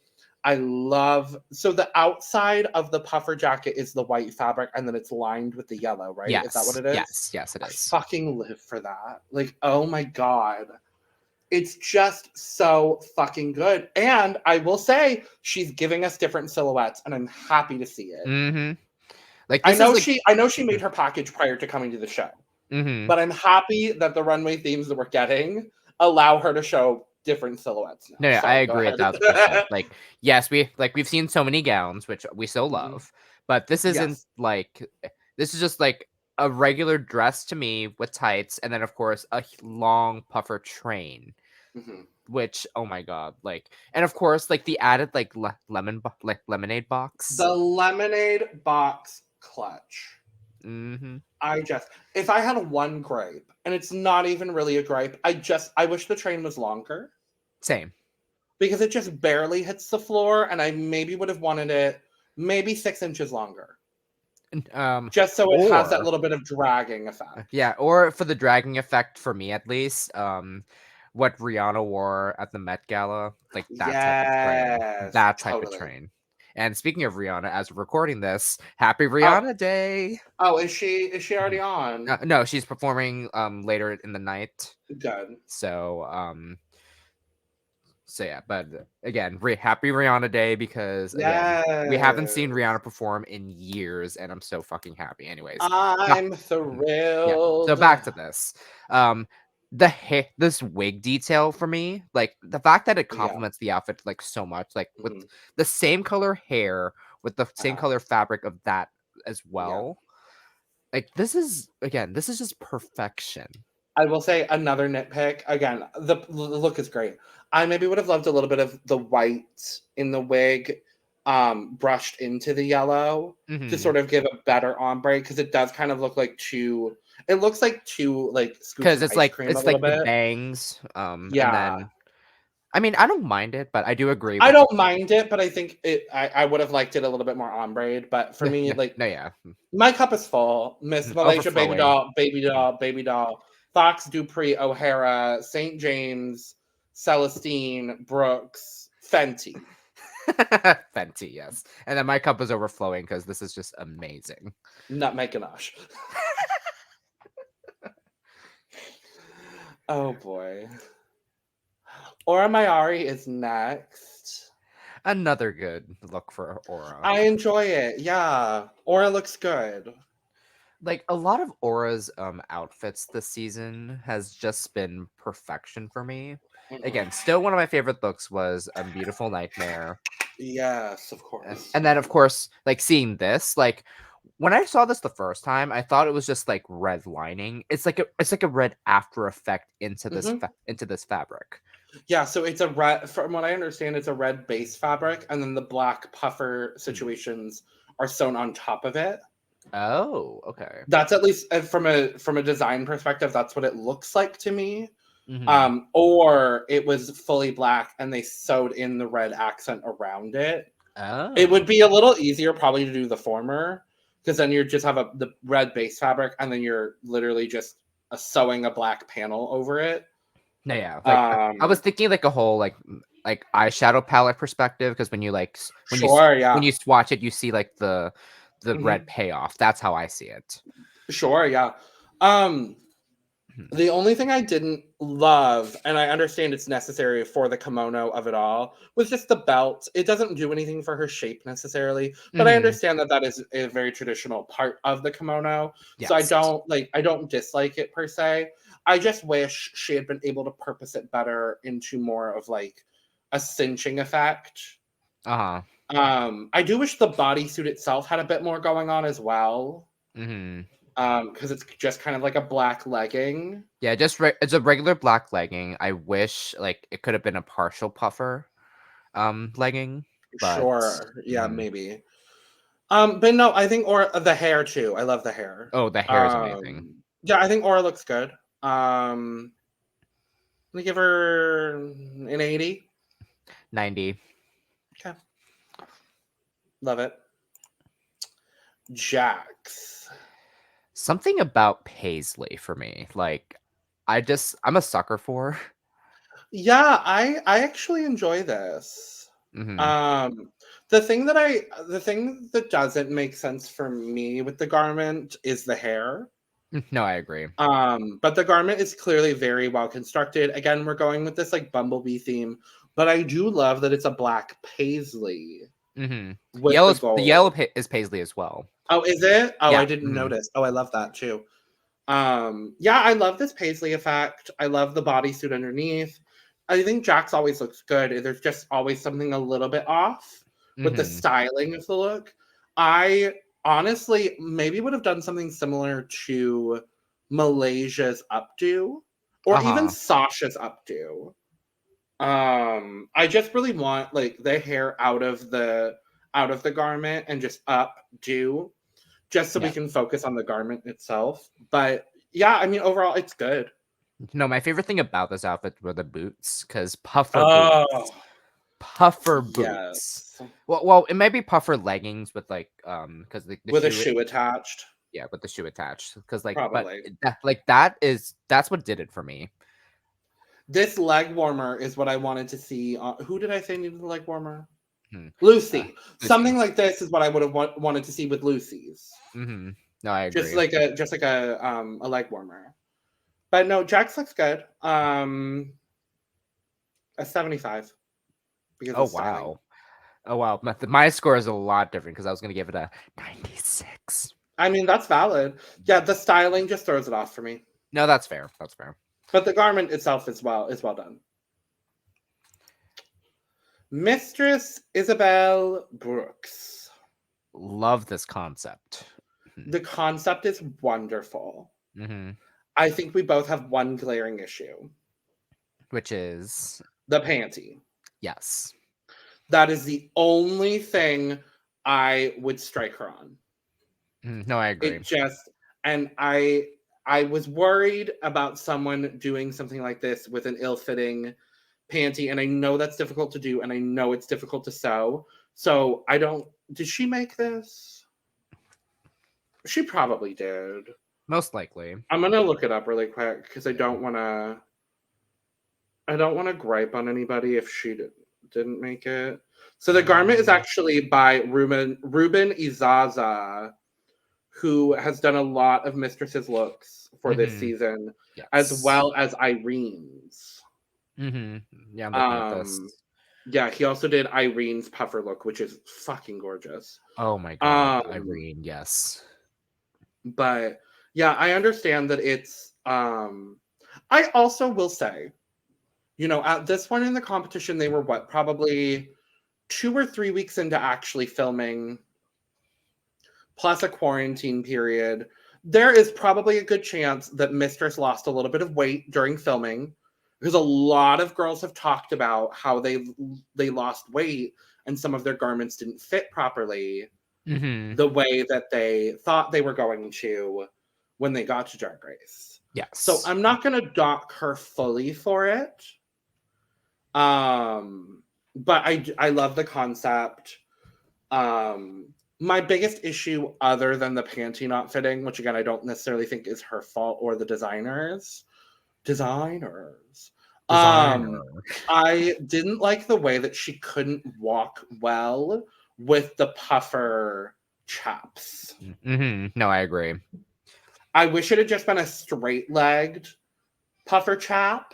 So the outside of the puffer jacket is the white fabric and then it's lined with the yellow, right? Yes. Is that what it is? Yes, it is. I fucking live for that. Like, oh my god. It's just so fucking good. And I will say she's giving us different silhouettes and I'm happy to see it. Mm-hmm. Like, I know she made her package prior to coming to the show. Mm-hmm. But I'm happy that the runway themes that we're getting allow her to show different silhouettes now. No, I agree 1,000%. Like, yes, we've seen so many gowns, which we still love, but this isn't like, this is just like a regular dress to me with tights, and then of course a long puffer train, which, oh my god, like, and of course like the added like lemonade box, the lemonade box clutch. If I had one gripe, and it's not even really a gripe, I wish the train was longer. Same. Because it just barely hits the floor, and I maybe would have wanted it maybe 6 inches longer. Just so it has that little bit of dragging effect. Yeah, or for the dragging effect, for me at least, what Rihanna wore at the Met Gala, like that type of train, Yes, that type of totally. train. And speaking of Rihanna, as we're recording this, happy Oh, Rihanna Day. oh, is she already Mhm. on? No, she's performing later in the night. Good. So yeah, but again, happy Rihanna Day because again, we haven't seen Yes. Rihanna perform in years, and I'm so fucking happy. Anyways, I'm yeah. So thrilled. back to this. This wig detail for me, like the fact that it Yeah. complements the outfit like so much, like with Mhm. the same color hair, with the same Uh-huh. color fabric of that as Yeah. well. Like this is just perfection. I will say another nitpick. Again, the look is great. I maybe would have loved a little bit of the white in the wig brushed into the yellow to Mhm. sort of give a better ombre, because it does kind of look like two. It looks like two like scoops Because of ice cream a it's little like the bit. bangs, and Yeah. then I mean I don't mind it, but I do agree I with don't mind it, but I think I would have liked it a little bit more ombre. But for me, like, no, yeah, my cup is full. Miss Malaysia, overflowing. Baby Doll, Foxx, Dupree, O'Hara, St. James, Celestine, Brooks, Fenty. Fenty, yes, and then my cup is overflowing because this is just amazing. Nutmeg ganache. Oh boy. Aura Mayari is next. Another good look for Aura. I enjoy it. Yeah. Aura looks good. Like a lot of Aura's outfits this season has just been perfection for me. Again, still one of my favorite looks was Beautiful Nightmare. Yes, of course. And then of course, like seeing this, like when I saw this the first time, I thought it was just like red lining. It's like a red after effect into this Mhm. into this fabric. Yeah, so it's a red, from what I understand, it's a red base fabric, and then the black puffer situations are sewn on top of it. Oh, okay. That's at least from a design perspective, that's what it looks like to me. Mhm. Or it was fully black and they sewed in the red accent around it. It would Oh. be a little easier probably to do the former, because then you just have the red base fabric and then you're literally just sewing a black panel over it. No, yeah. Like I was thinking like a whole like eyeshadow palette perspective because when you Sure, yeah. when you swatch it, you see like the Mhm. red payoff. That's how I see it. Sure, yeah. The only thing I didn't love, and I understand it's necessary for the kimono of it all, was just the belt. It doesn't do anything for her shape necessarily, but I understand that that is a very traditional part of the kimono. So Yes. I don't dislike it per se. I just wish she had been able to purpose it better into more of like a cinching effect. Uh-huh. I do wish the bodysuit itself had a bit more going on as well. Mm-hmm. Because it's just kind of like a black legging. Yeah, just it's a regular black legging. I wish like it could have been a partial puffer legging, but Sure. Yeah, maybe. But no, I think Aura, the hair too. I love the hair. oh, the hair is amazing. Yeah, I think Aura looks good. Let me give her an 80. 90. Okay. Love it. Jax. Something about Paisley for me. Like I'm a sucker for. Yeah, I actually enjoy this. Mm-hmm. The thing that doesn't make sense for me with the garment is the hair. No, I agree. But the garment is clearly very well constructed. Again, we're going with this like bumblebee theme, but I do love that it's a black paisley Mm-hmm. with the The gold. yellow is Paisley as well. Oh, is it? Oh, Yeah. I didn't notice. Oh, I love that too. Yeah, I love this paisley effect. I love the bodysuit underneath. I think Jax always looks good. There's just always something a little bit off with the styling of the look. I honestly maybe would have done something similar to Malaysia's Updo or even Sasha's Updo. I just really want like the hair out of the garment and just updo, just so we can focus on the garment itself. But yeah, I mean overall it's good. No, my favorite thing about this outfit were the boots, because puffer Oh, boots. Puffer boots. yes. Well, it might be puffer leggings with like because the With a shoe, shoe attached. yeah, with the shoe attached. Because like, but Probably. that's what did it for me. This leg warmer is what I wanted to see. Who did I say needed the leg warmer? Loosey. Loosey. Something like this is what I would have wanted to see with Loosey's. No, I agree. Just like a leg warmer. But no, Jax looks good. A 75. Because Oh of styling. wow. Oh wow. My score is a lot different because I was gonna give it a 96. I mean, that's valid. Yeah, the styling just throws it off for me. No, that's fair. That's fair. But the garment itself is well done. Mistress Isabelle Brooks. Love this concept. The concept is wonderful. I think we both have one glaring issue. Which is? The panty. Yes. That is the only thing I would strike her on. No, I agree. And I was worried about someone doing something like this with an ill-fitting panty, and I know that's difficult to do, and I know it's difficult to sew. So did she make this? She probably did. Most likely. I'm gonna look it up really quick because I don't want to gripe on anybody if she didn't make it. So the garment is actually by Ruben Izaza, who has done a lot of Mistress's looks for this season, as well as Irene's. Yeah, I'm looking at this. Yeah, he also did Irene's puffer look, which is fucking gorgeous. Oh my god, Irene, yes. But yeah, I understand that it's I also will say, at this point in the competition, they were probably 2 or 3 weeks into actually filming, plus a quarantine period. There is probably a good chance that Mistress lost a little bit of weight during filming, because a lot of girls have talked about how they lost weight and some of their garments didn't fit properly the way that they thought they were going to when they got to Drag Race. Yes. So I'm not going to dock her fully for it. But I love the concept. My biggest issue, other than the panty not fitting, which again I don't necessarily think is her fault or the designers. I didn't like the way that she couldn't walk well with the puffer chaps. No, I agree. I wish it had just been a straight-legged puffer chap,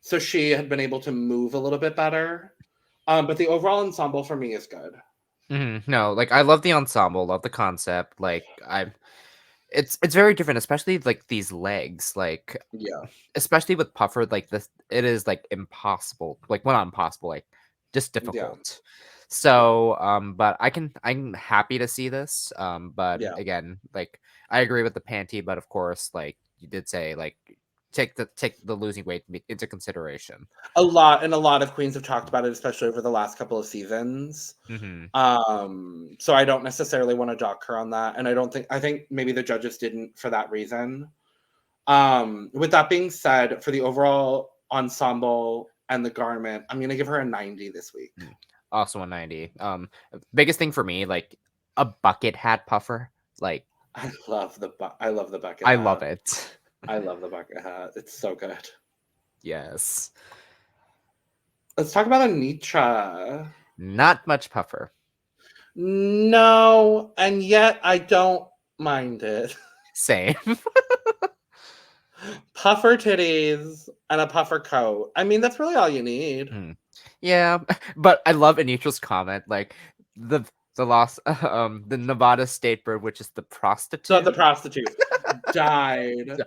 so she had been able to move a little bit better. But the overall ensemble for me is good. No, like I love the ensemble, love the concept. Like it's very different, especially like these legs. Like especially with puffer, like this, it is like impossible. Like well, not impossible, like just difficult. So, but I'm happy to see this. But again, like I agree with the panty, but of course, like you did say, like take the losing weight into consideration. A lot of queens have talked about it, especially over the last couple of seasons. So I don't necessarily want to dock her on that, and I think maybe the judges didn't for that reason. With that being said, for the overall ensemble and the garment, I'm gonna give her a 90 this week. Also a 90. Biggest thing for me, like a bucket hat puffer. Like I love the bucket. I love it. I love the bucket hat. It's so good. Yes. Let's talk about Anetra. Not much puffer. No, and yet I don't mind it. Same. Puffer titties and a puffer coat. I mean, that's really all you need. Yeah, but I love Anetra's comment, like the lost the Nevada state bird, which is the prostitute. So the prostitute died.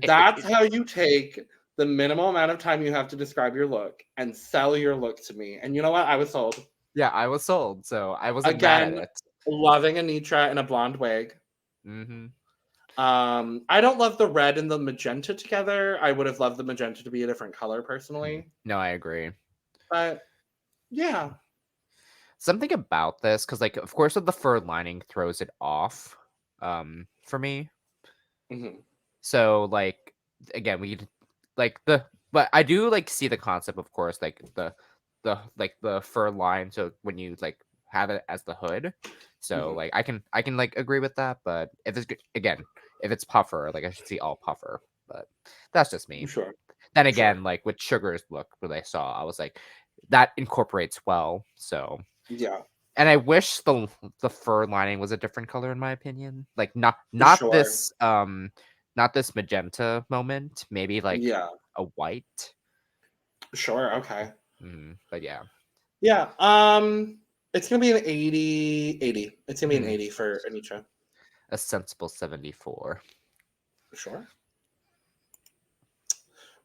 That's how you take the minimal amount of time you have to describe your look and sell your look to me. And you know what? I was sold. Yeah, I was sold. So I wasn't mad at it. Loving Anetra in a blonde wig. I don't love the red and the magenta together. I would have loved the magenta to be a different color personally. No, I agree. But yeah. Something about this, because like of course the fur lining throws it off for me. So like again, but I do like see the concept, of course, like the fur line, so when you like have it as the hood. So like I can like agree with that, but if it's if it's puffer, like I should see all puffer. But that's just me. Sure. then again, like with Sugar's look, what I saw, I was like, that incorporates well. So Yeah. and I wish the fur lining was a different color, in my opinion. Like not Sure. this not this magenta moment. Maybe like Yeah. a white. Sure. Okay. But yeah. Yeah. It's gonna be an 80. 80. It's gonna be an 80 for Anetra. A sensible 74. Sure.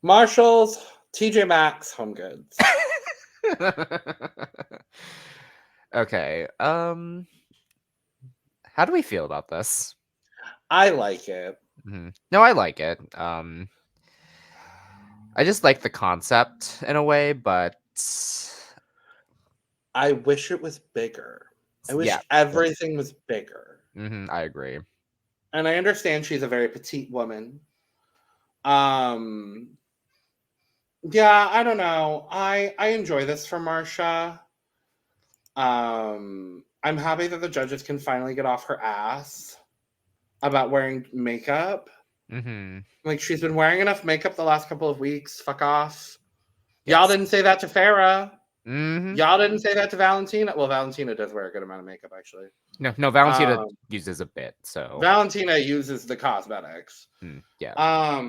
Marshalls, TJ Maxx, Home Goods. Okay. How do we feel about this? I like it. No, I like it. I just like the concept in a way, but I wish it was bigger. I wish everything was bigger. I agree. And I understand she's a very petite woman. Yeah, I don't know. I enjoy this for Marcia. I'm happy that the judges can finally get off her ass about wearing makeup. Like, she's been wearing enough makeup the last couple of weeks. Fuck off. Yes. Y'all didn't say that to Farrah. Y'all didn't say that to Valentina. Well, Valentina does wear a good amount of makeup, actually. No, Valentina uses a bit. So Valentina uses the cosmetics. Yeah.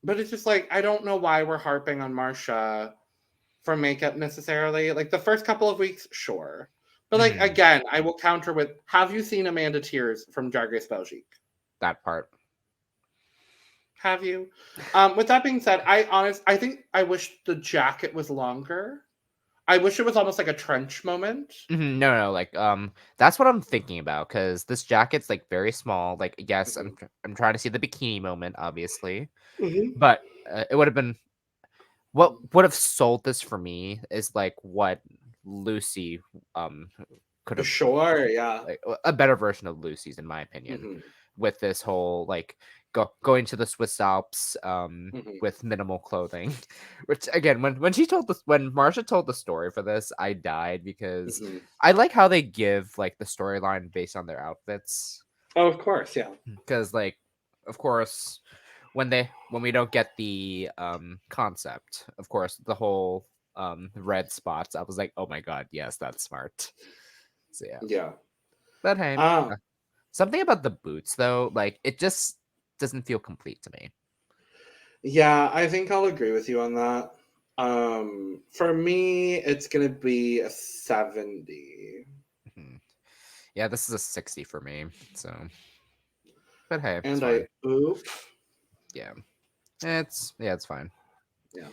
But it's just like, I don't know why we're harping on Marcia for makeup necessarily. Like, the first couple of weeks, sure. But like, again, I will counter with, have you seen Amanda Tears from Drag Race Belgique? That part. Have you? With that being said, I think I wish the jacket was longer. I wish it was almost like a trench moment. No, like that's what I'm thinking about, because this jacket's like very small. Like, yes, I'm trying to see the bikini moment, obviously, but it would have been what would have sold this for me is like what Loosey could have. Sure, yeah, like, a better version of Loosey's, in my opinion, with this whole like going to the Swiss Alps with minimal clothing. Which again, when Marcia told the story for this, I died, because I like how they give like the storyline based on their outfits. Oh, of course, yeah. Because like, of course, when we don't get the concept, of course, the whole red spots, I was like, oh my god, yes, that's smart. So yeah. But hey, something about the boots though, like it just doesn't feel complete to me. Yeah, I think I'll agree with you on that. For me, it's gonna be a 70. Yeah, this is a 60 for me. So, but hey, and yeah, it's fine. Yeah.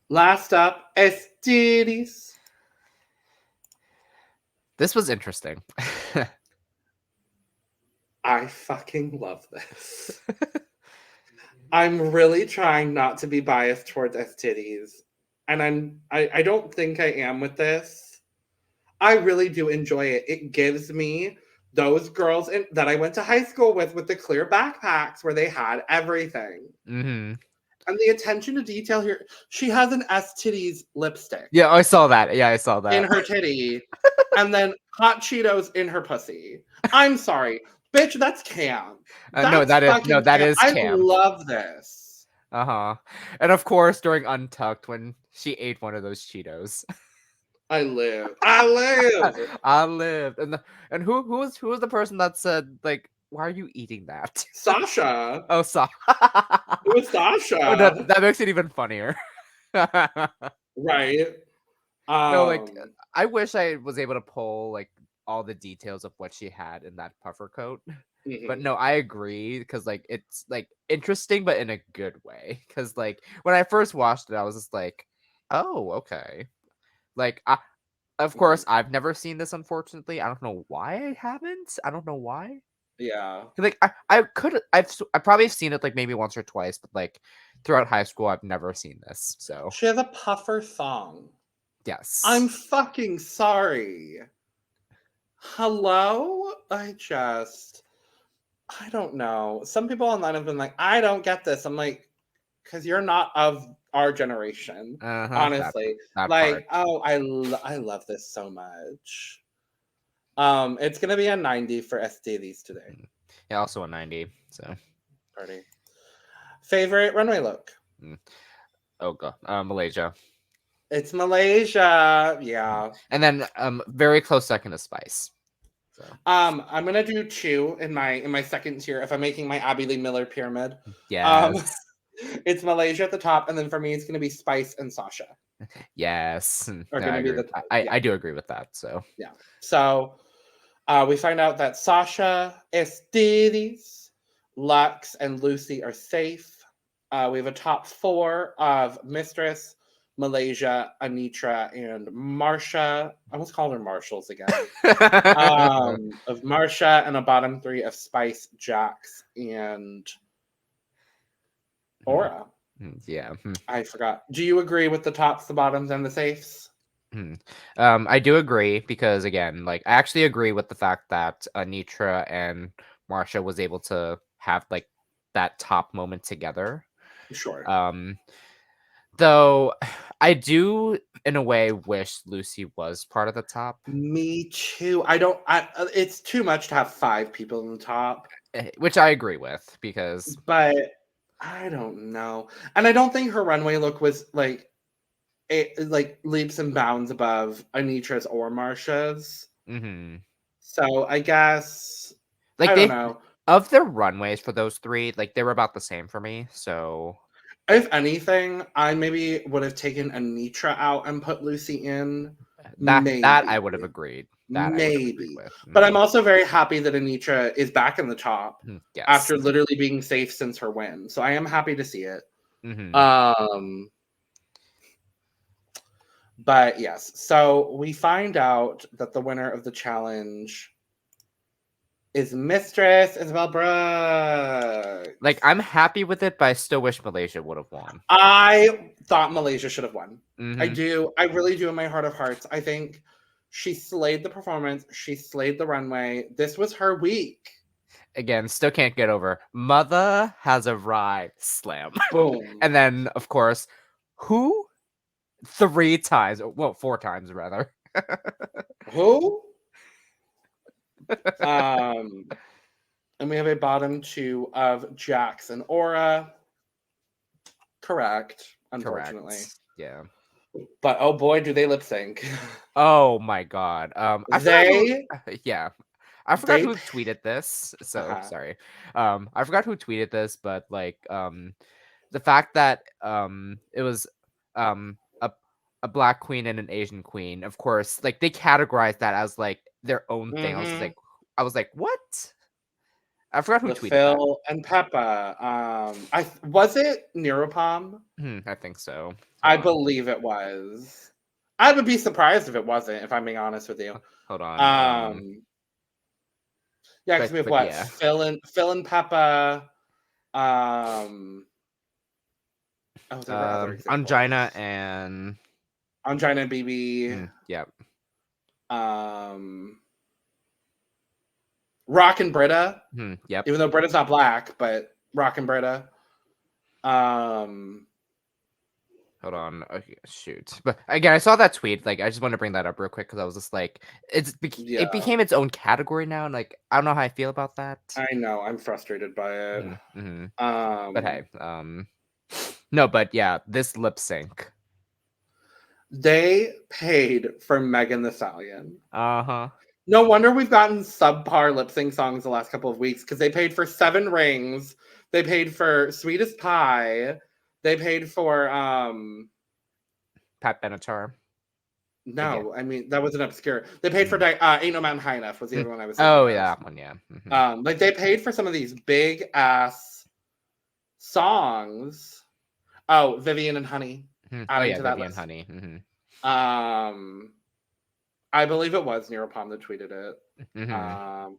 Last up, EsTitties. This was interesting. I fucking love this. I'm really trying not to be biased towards EsTitties. And I don't think I am with this. I really do enjoy it. It gives me those girls that I went to high school with the clear backpacks where they had everything. And the attention to detail here. She has an EsTitties lipstick. Yeah, I saw that. Yeah, I saw that. In her titty. And then hot Cheetos in her pussy. I'm sorry. Bitch, that's cam. That is cam. I love this. And of course, during Untucked, when she ate one of those Cheetos. I lived. I lived. And who was the person that said, like, why are you eating that? Sasha. Oh, Sasha. It was Sasha. Oh, that makes it even funnier. Right. No, like, I wish I was able to pull like all the details of what she had in that puffer coat. But no, I agree, because like it's like interesting, but in a good way. Because like when I first watched it, I was just like, oh, okay. Like, of course, I've never seen this, unfortunately. I don't know why I haven't. I don't know why. Yeah. Like I've probably seen it like maybe once or twice, but like throughout high school, I've never seen this. So she has a puffer thong. Yes. I'm fucking sorry. Hello? I don't know. Some people online have been like, I don't get this. I'm like, because you're not of our generation. Honestly. That like, part. oh, I love this so much. It's gonna be a 90 for EsTitties today. Yeah, also a 90. So party. Favorite runway look? Oh god, Malaysia. It's Malaysia. Yeah. And then very close second is Spice. So I'm gonna do 2 in my second tier if I'm making my Abby Lee Miller pyramid. yes. It's Malaysia at the top, and then for me it's gonna be Spice and Sasha. Yes. Are No, gonna I be agree. the I do agree with that. So yeah. So we find out that Sasha EsTitties, Luxx, and Loosey are safe. We have a top 4 of Mistress, Malaysia, Anetra, and Marcia. I almost called her Marshalls again. Of Marcia, and a bottom 3 of Spice, Jax, and Aura. Yeah. I forgot. Do you agree with the tops, the bottoms, and the safes? I do agree because again, like I actually agree with the fact that Anetra and Marcia was able to have like that top moment together. Sure. Though I do in a way wish Loosey was part of the top. Me too. It's too much to have 5 people in the top. Which I agree with because But I don't know. And I don't think her runway look was like leaps and bounds above Anetra's or Marcia's. So I guess like I don't know. Of their runways for those 3, like they were about the same for me. So If anything, I maybe would have taken Anetra out and put Loosey in. That I would have agreed. Maybe. But I'm also very happy that Anetra is back in the top after literally being safe since her win. So I am happy to see it. But yes, so we find out that the winner of the challenge is Mistress Isabelle Brooks. Like, I'm happy with it, but I still wish Malaysia would have won. I thought Malaysia should have won. I do. I really do in my heart of hearts. I think she slayed the performance. She slayed the runway. This was her week. Again, still can't get over. Mother has arrived. Slam. Boom. And then, of course, who? 3 times. Well, 4 times, rather. Who? And we have a bottom 2 of Jax and Aura. Correct. Unfortunately. Correct. Yeah. But oh boy, do they lip sync. Oh my god. I forgot who tweeted this. So sorry. I forgot who tweeted this, but like the fact that it was a black queen and an Asian queen, of course, like they categorized that as like their own thing. I was like, what? I forgot who tweeted Phil that. And Peppa. Was it Neuropalm? I think so. I believe it was. I would be surprised if it wasn't, if I'm being honest with you. Hold on. Yeah, because we have what? Yeah. Phil and Peppa. Angina and BB. Yep. Rock and Britta. Yep. Even though Britta's not black, but Rock and Britta. Hold on. Okay, shoot. But again, I saw that tweet. Like, I just want to bring that up real quick because I was just like, it became its own category now, and like, I don't know how I feel about that. I know. I'm frustrated by it. But hey, no, but yeah, this lip sync. They paid for Megan Thee Stallion. No wonder we've gotten subpar lip sync songs the last couple of weeks because they paid for 7 Rings. They paid for Sweetest Pie. They paid for Pat Benatar. No, I mean that was an obscure. They paid for Ain't No Mountain High Enough was the other one I was thinking of. Yeah, that one, yeah. Like they paid for some of these big ass songs. Oh, Vivian and Honey. Vivian and Honey. I believe it was Neuropalm that tweeted it. Neuropalm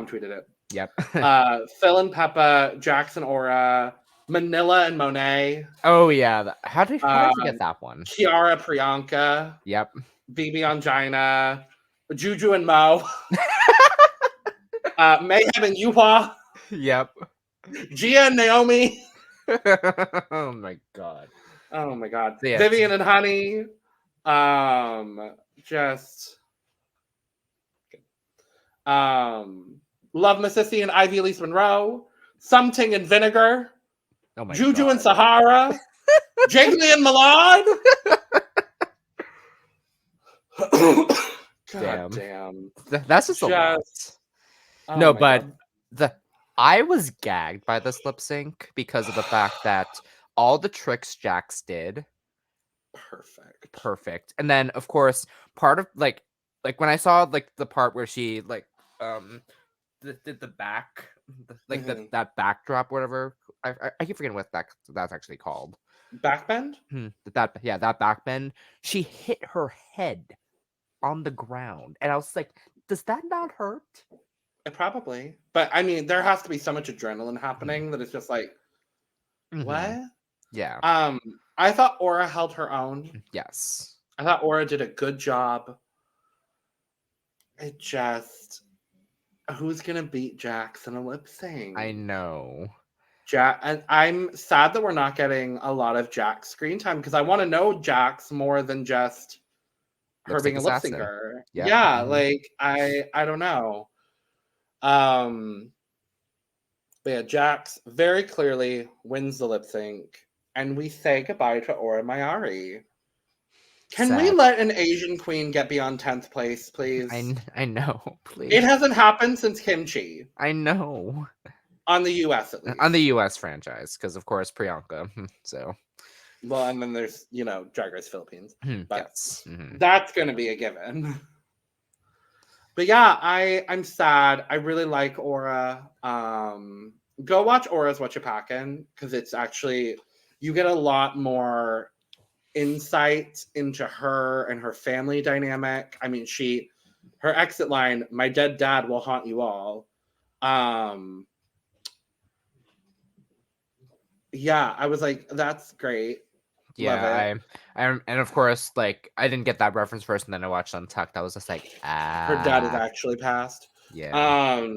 tweeted it. Yep. Phil and Peppa, Jackson Aura, Manila and Monet. Oh yeah. How did I forget that one? Kiara Priyanka. Yep. BB Angina. Juju and Mo. Mayhem and Yuhua. Yep. Gia and Naomi. Oh my god. Oh my god. Yeah. Vivian and Honey. Love Mississippi and Ivy Elise Monroe. Something and Vinegar. Oh my Juju God. and Sahara, Jiggly and Milan. God damn. That's just a lot. Oh No, my but God. I was gagged by this lip sync because of the fact that all the tricks Jax did, perfect. And then of course, part of like when I saw like the part where she like did the back that backdrop, whatever. I keep forgetting what that's actually called. Backbend? That backbend. She hit her head on the ground, and I was like, does that not hurt? Probably. But I mean, there has to be so much adrenaline happening that it's just like, what? Yeah. I thought Aura held her own. Yes. I thought Aura did a good job. It just, who's gonna beat Jax in a lip sync? I know. And I'm sad that we're not getting a lot of Jax screen time because I want to know Jax more than just her being a lip syncer. Yeah, like I don't know. But yeah, Jax very clearly wins the lip sync, and we say goodbye to Aura Mayari. Can we let an Asian queen get beyond 10th place, please? I know, please. It hasn't happened since Kimchi. I know. On the US, at least. On the US franchise, because of course Priyanka. So. Well, and then there's Drag Race Philippines, but yes. That's gonna be a given. But yeah, I'm sad. I really like Aura. Go watch Aura's What You Packin', because it's actually, you get a lot more insight into her and her family dynamic. I mean, her exit line, "My dead dad will haunt you all." Yeah, I was like, that's great. Yeah, and of course, like I didn't get that reference first, and then I watched Untucked. I was just like, her dad is actually passed. Yeah.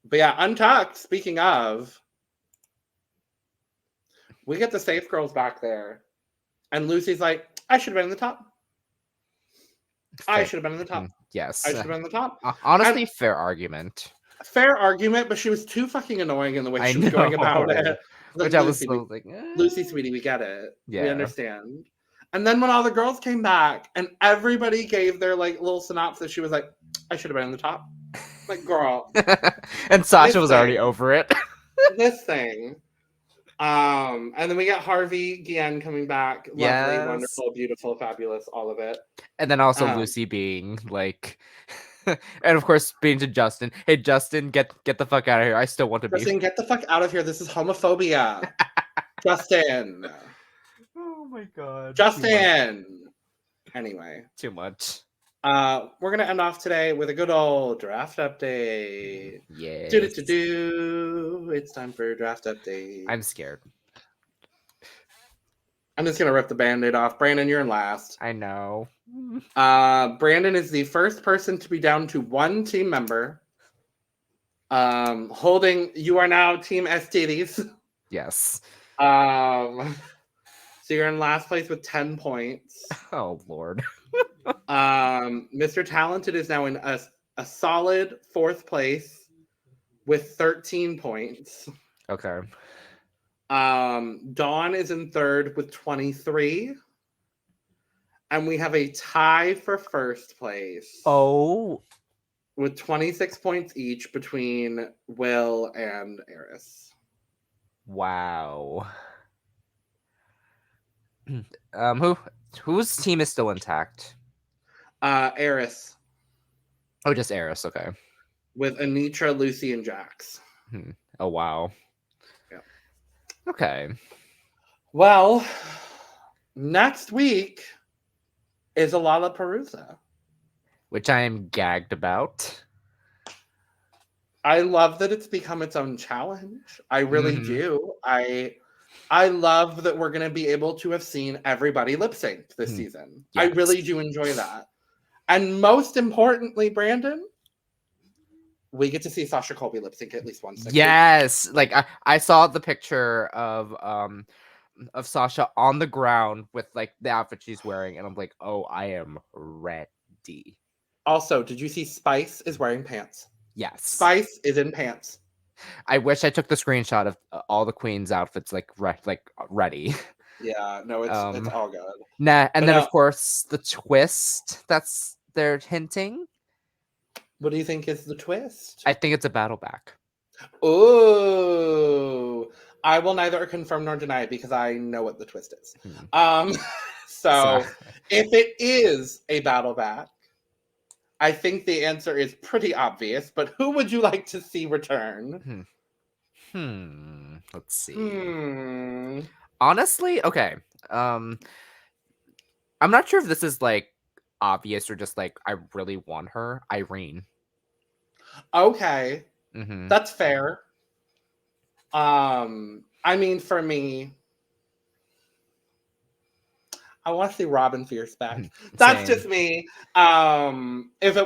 But yeah, Untucked. Speaking of, we get the safe girls back there, and Lucy's like, I should have been in the top. I should have been in the top. Yes, I should have been in the top. Honestly, fair argument. Fair argument, but she was too fucking annoying in the way she was going about it. Which I was like, Lucy, sweetie, we get it. Yeah. We understand. And then when all the girls came back and everybody gave their like little synopsis, she was like, I should have been in the top. Like, girl. And Sasha was already over it. This thing. And then we get Harvey Guillen coming back. Lovely, wonderful, beautiful, fabulous, all of it. And then also Lucy being like, and of course being to Justin, hey Justin, get the fuck out of here. I still want to be. Justin, get the fuck out of here. This is homophobia. Justin. Oh my God. Justin. Anyway. Too much. We're gonna end off today with a good old draft update. Yeah. It's time for a draft update. I'm scared. I'm just gonna rip the band-aid off. Brandon, you're in last. I know. Brandon is the first person to be down to one team member. You are now Team EsTitties. Yes. So you're in last place with 10 points. Oh Lord. Mr. Talented is now in a solid 4th place with 13 points. Okay. Dawn is in 3rd with 23. And we have a tie for 1st place. Oh. With 26 points each between Will and Eris. Wow. Whose team is still intact? Eris. Oh, just Eris, okay. With Anetra, Lucy, and Jax. Oh wow. Yeah. Okay. Well, next week is a Lollapalooza, which I am gagged about. I love that it's become its own challenge. I really do. I love that we're going to be able to have seen everybody lip sync this season. Yes. I really do enjoy that. And most importantly, Brandon, we get to see Sasha Colby lip sync at least once. Yes, like I saw the picture of Sasha on the ground with like the outfit she's wearing, and I'm like, oh, I am ready. Also, did you see Spice is wearing pants? Yes. Spice is in pants. I wish I took the screenshot of all the queens' outfits ready. Yeah, no, it's all good. Nah, and But then no, of course the twist that's they're hinting. what do you think is the twist? I think it's a battle back. Ooh, I will neither confirm nor deny because I know what the twist is. So if it is a battle back, I think the answer is pretty obvious. But who would you like to see return? Let's see. Hmm. Honestly, okay. I'm not sure if this is like obvious or just like I really want her, Irene. Okay, Mm-hmm. that's fair. I mean, for me, I want to see Robin Fierce back. That's Same. just me. If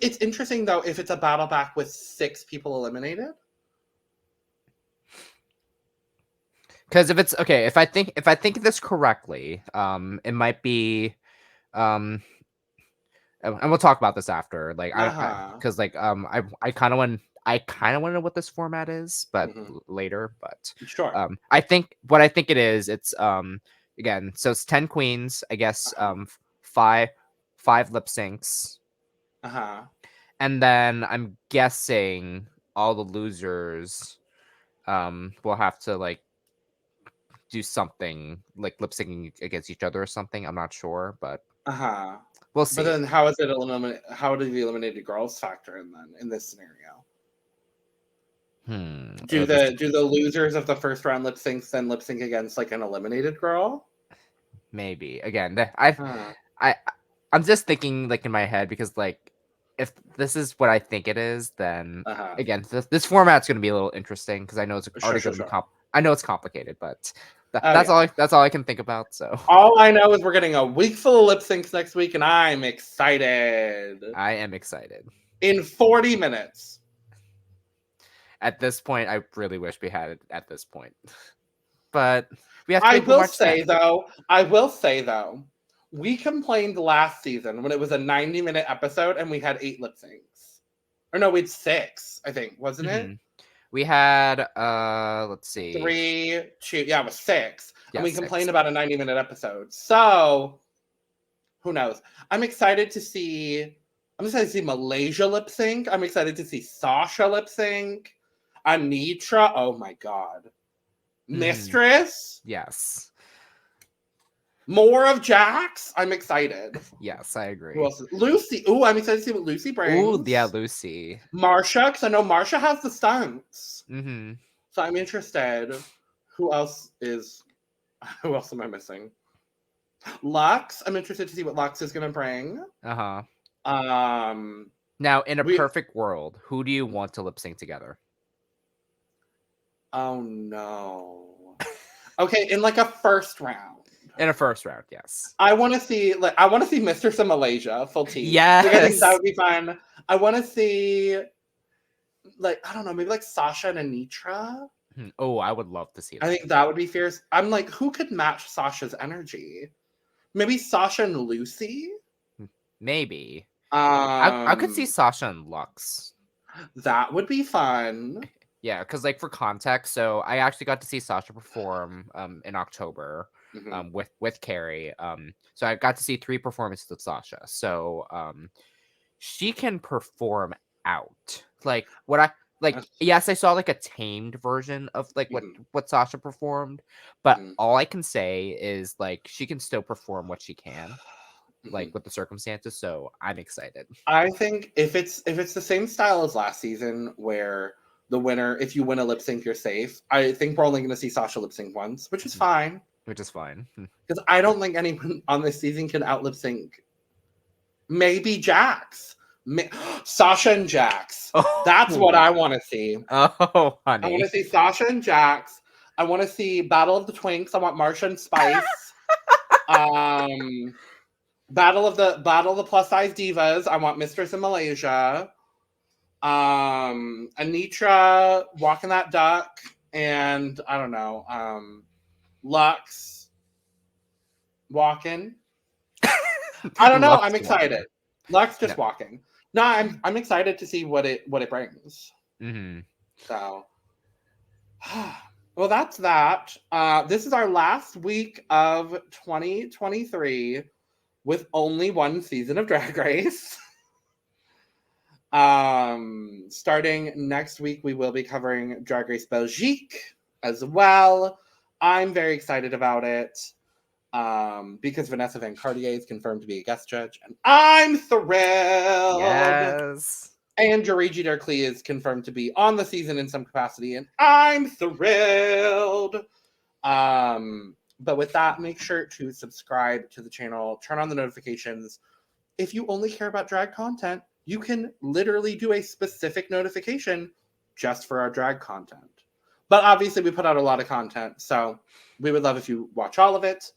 it's interesting though if it's a battle back with 6 people eliminated. Because if it's okay, if I think this correctly, it might be, and we'll talk about this after. Like because I kind of want to know what this format is, but later. But Sure. I think it is. It's again, so it's 10 queens, I guess. Five lip syncs. And then I'm guessing all the losers, will have to like do something like lip syncing against each other or something. I'm not sure, but we'll see. But then how is it eliminate? How do the eliminated girls factor in then in this scenario? Do the losers of the first round lip syncs then lip sync against like an eliminated girl? Maybe again. I'm just thinking like in my head because like if this is what I think it is, then again this format's going to be a little interesting because I know it's already going to be I know it's complicated, but that's all I can think about. So all I know is we're getting a week full of lip syncs next week, and I'm excited. I am excited. In 40 minutes. At this point, I really wish we had it at this point, but we have to. I will say though, we complained last season when it was a 90-minute episode and we had 8 lip syncs, or no, we had 6, I think, wasn't it? We had, let's see. 3, 2, yeah, it was 6. Yeah, and we complained about a 90-minute episode. So, who knows? I'm excited to see Malaysia lip sync. I'm excited to see Sasha lip sync. Anetra, oh my god. Mistress? Yes. More of Jax? I'm excited. Yes, I agree. Who else? Lucy. Ooh, I'm excited to see what Lucy brings. Ooh, yeah, Lucy. Marcia, because I know Marcia has the stunts. Mm-hmm. So I'm interested. Who else am I missing? Luxx. I'm interested to see what Luxx is going to bring. Now, in a perfect world, who do you want to lip sync together? Oh, no. Okay, in like a first round. In a first round, yes. I want to see Mistress in Malaysia, full team. Yes. Like, I think that would be fun. I want to see, like, I don't know, maybe like Sasha and Anetra. Oh, I would love to see that. I think that would be fierce. I'm like, who could match Sasha's energy? Maybe Sasha and Lucy? Maybe. I could see Sasha and Luxx. That would be fun. Yeah, because like for context, so I actually got to see Sasha perform in October with Carrie. So I got to see 3 performances of Sasha. So she can perform out. Like what I like. Yes, I saw like a tamed version of like what Sasha performed, but all I can say is like she can still perform what she can. Like with the circumstances, so I'm excited. I think if it's the same style as last season, where the winner, if you win a lip sync, you're safe. I think we're only going to see Sasha lip sync once, which is fine. Because I don't think anyone on this season can out lip sync. Maybe Jax, Sasha and Jax. That's what I want to see. Oh, honey, I want to see Sasha and Jax. I want to see Battle of the Twinks. I want Marcia and Spice. Battle of the plus size divas. I want Mistress in Malaysia. Anetra walking that duck, and I don't know. Luxx walking. I don't know. I'm excited. Luxx just walking. No, I'm excited to see what it brings. So, well, that's that. This is our last week of 2023 with only one season of Drag Race. Starting next week, we will be covering Drag Race Belgique as well. I'm very excited about it because Vanessa Van Cartier is confirmed to be a guest judge, and I'm thrilled. Yes. And Jarigi Darkly is confirmed to be on the season in some capacity, and I'm thrilled. But with that, make sure to subscribe to the channel, turn on the notifications. If you only care about drag content, you can literally do a specific notification just for our drag content. But obviously, we put out a lot of content, so we would love if you watch all of it.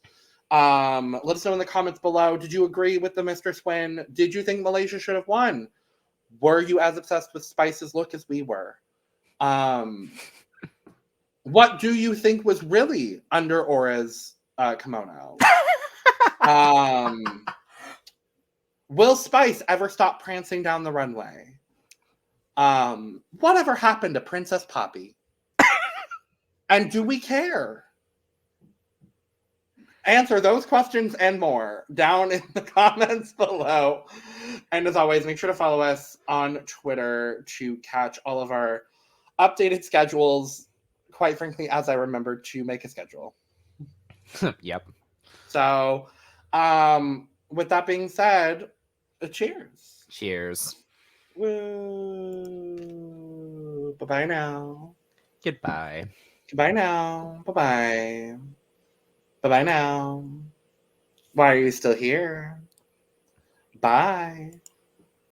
Let us know in the comments below. Did you agree with the Mistress win? Did you think Malaysia should have won? Were you as obsessed with Spice's look as we were? What do you think was really under Aura's kimono? Will Spice ever stop prancing down the runway? Whatever happened to Princess Poppy? And do we care? Answer those questions and more down in the comments below. And as always, make sure to follow us on Twitter to catch all of our updated schedules. Quite frankly, as I remembered to make a schedule. Yep. So, with that being said, cheers. Cheers. Woo. Bye-bye now. Goodbye. Goodbye now. Bye-bye. Bye-bye now. Why are you still here? Bye.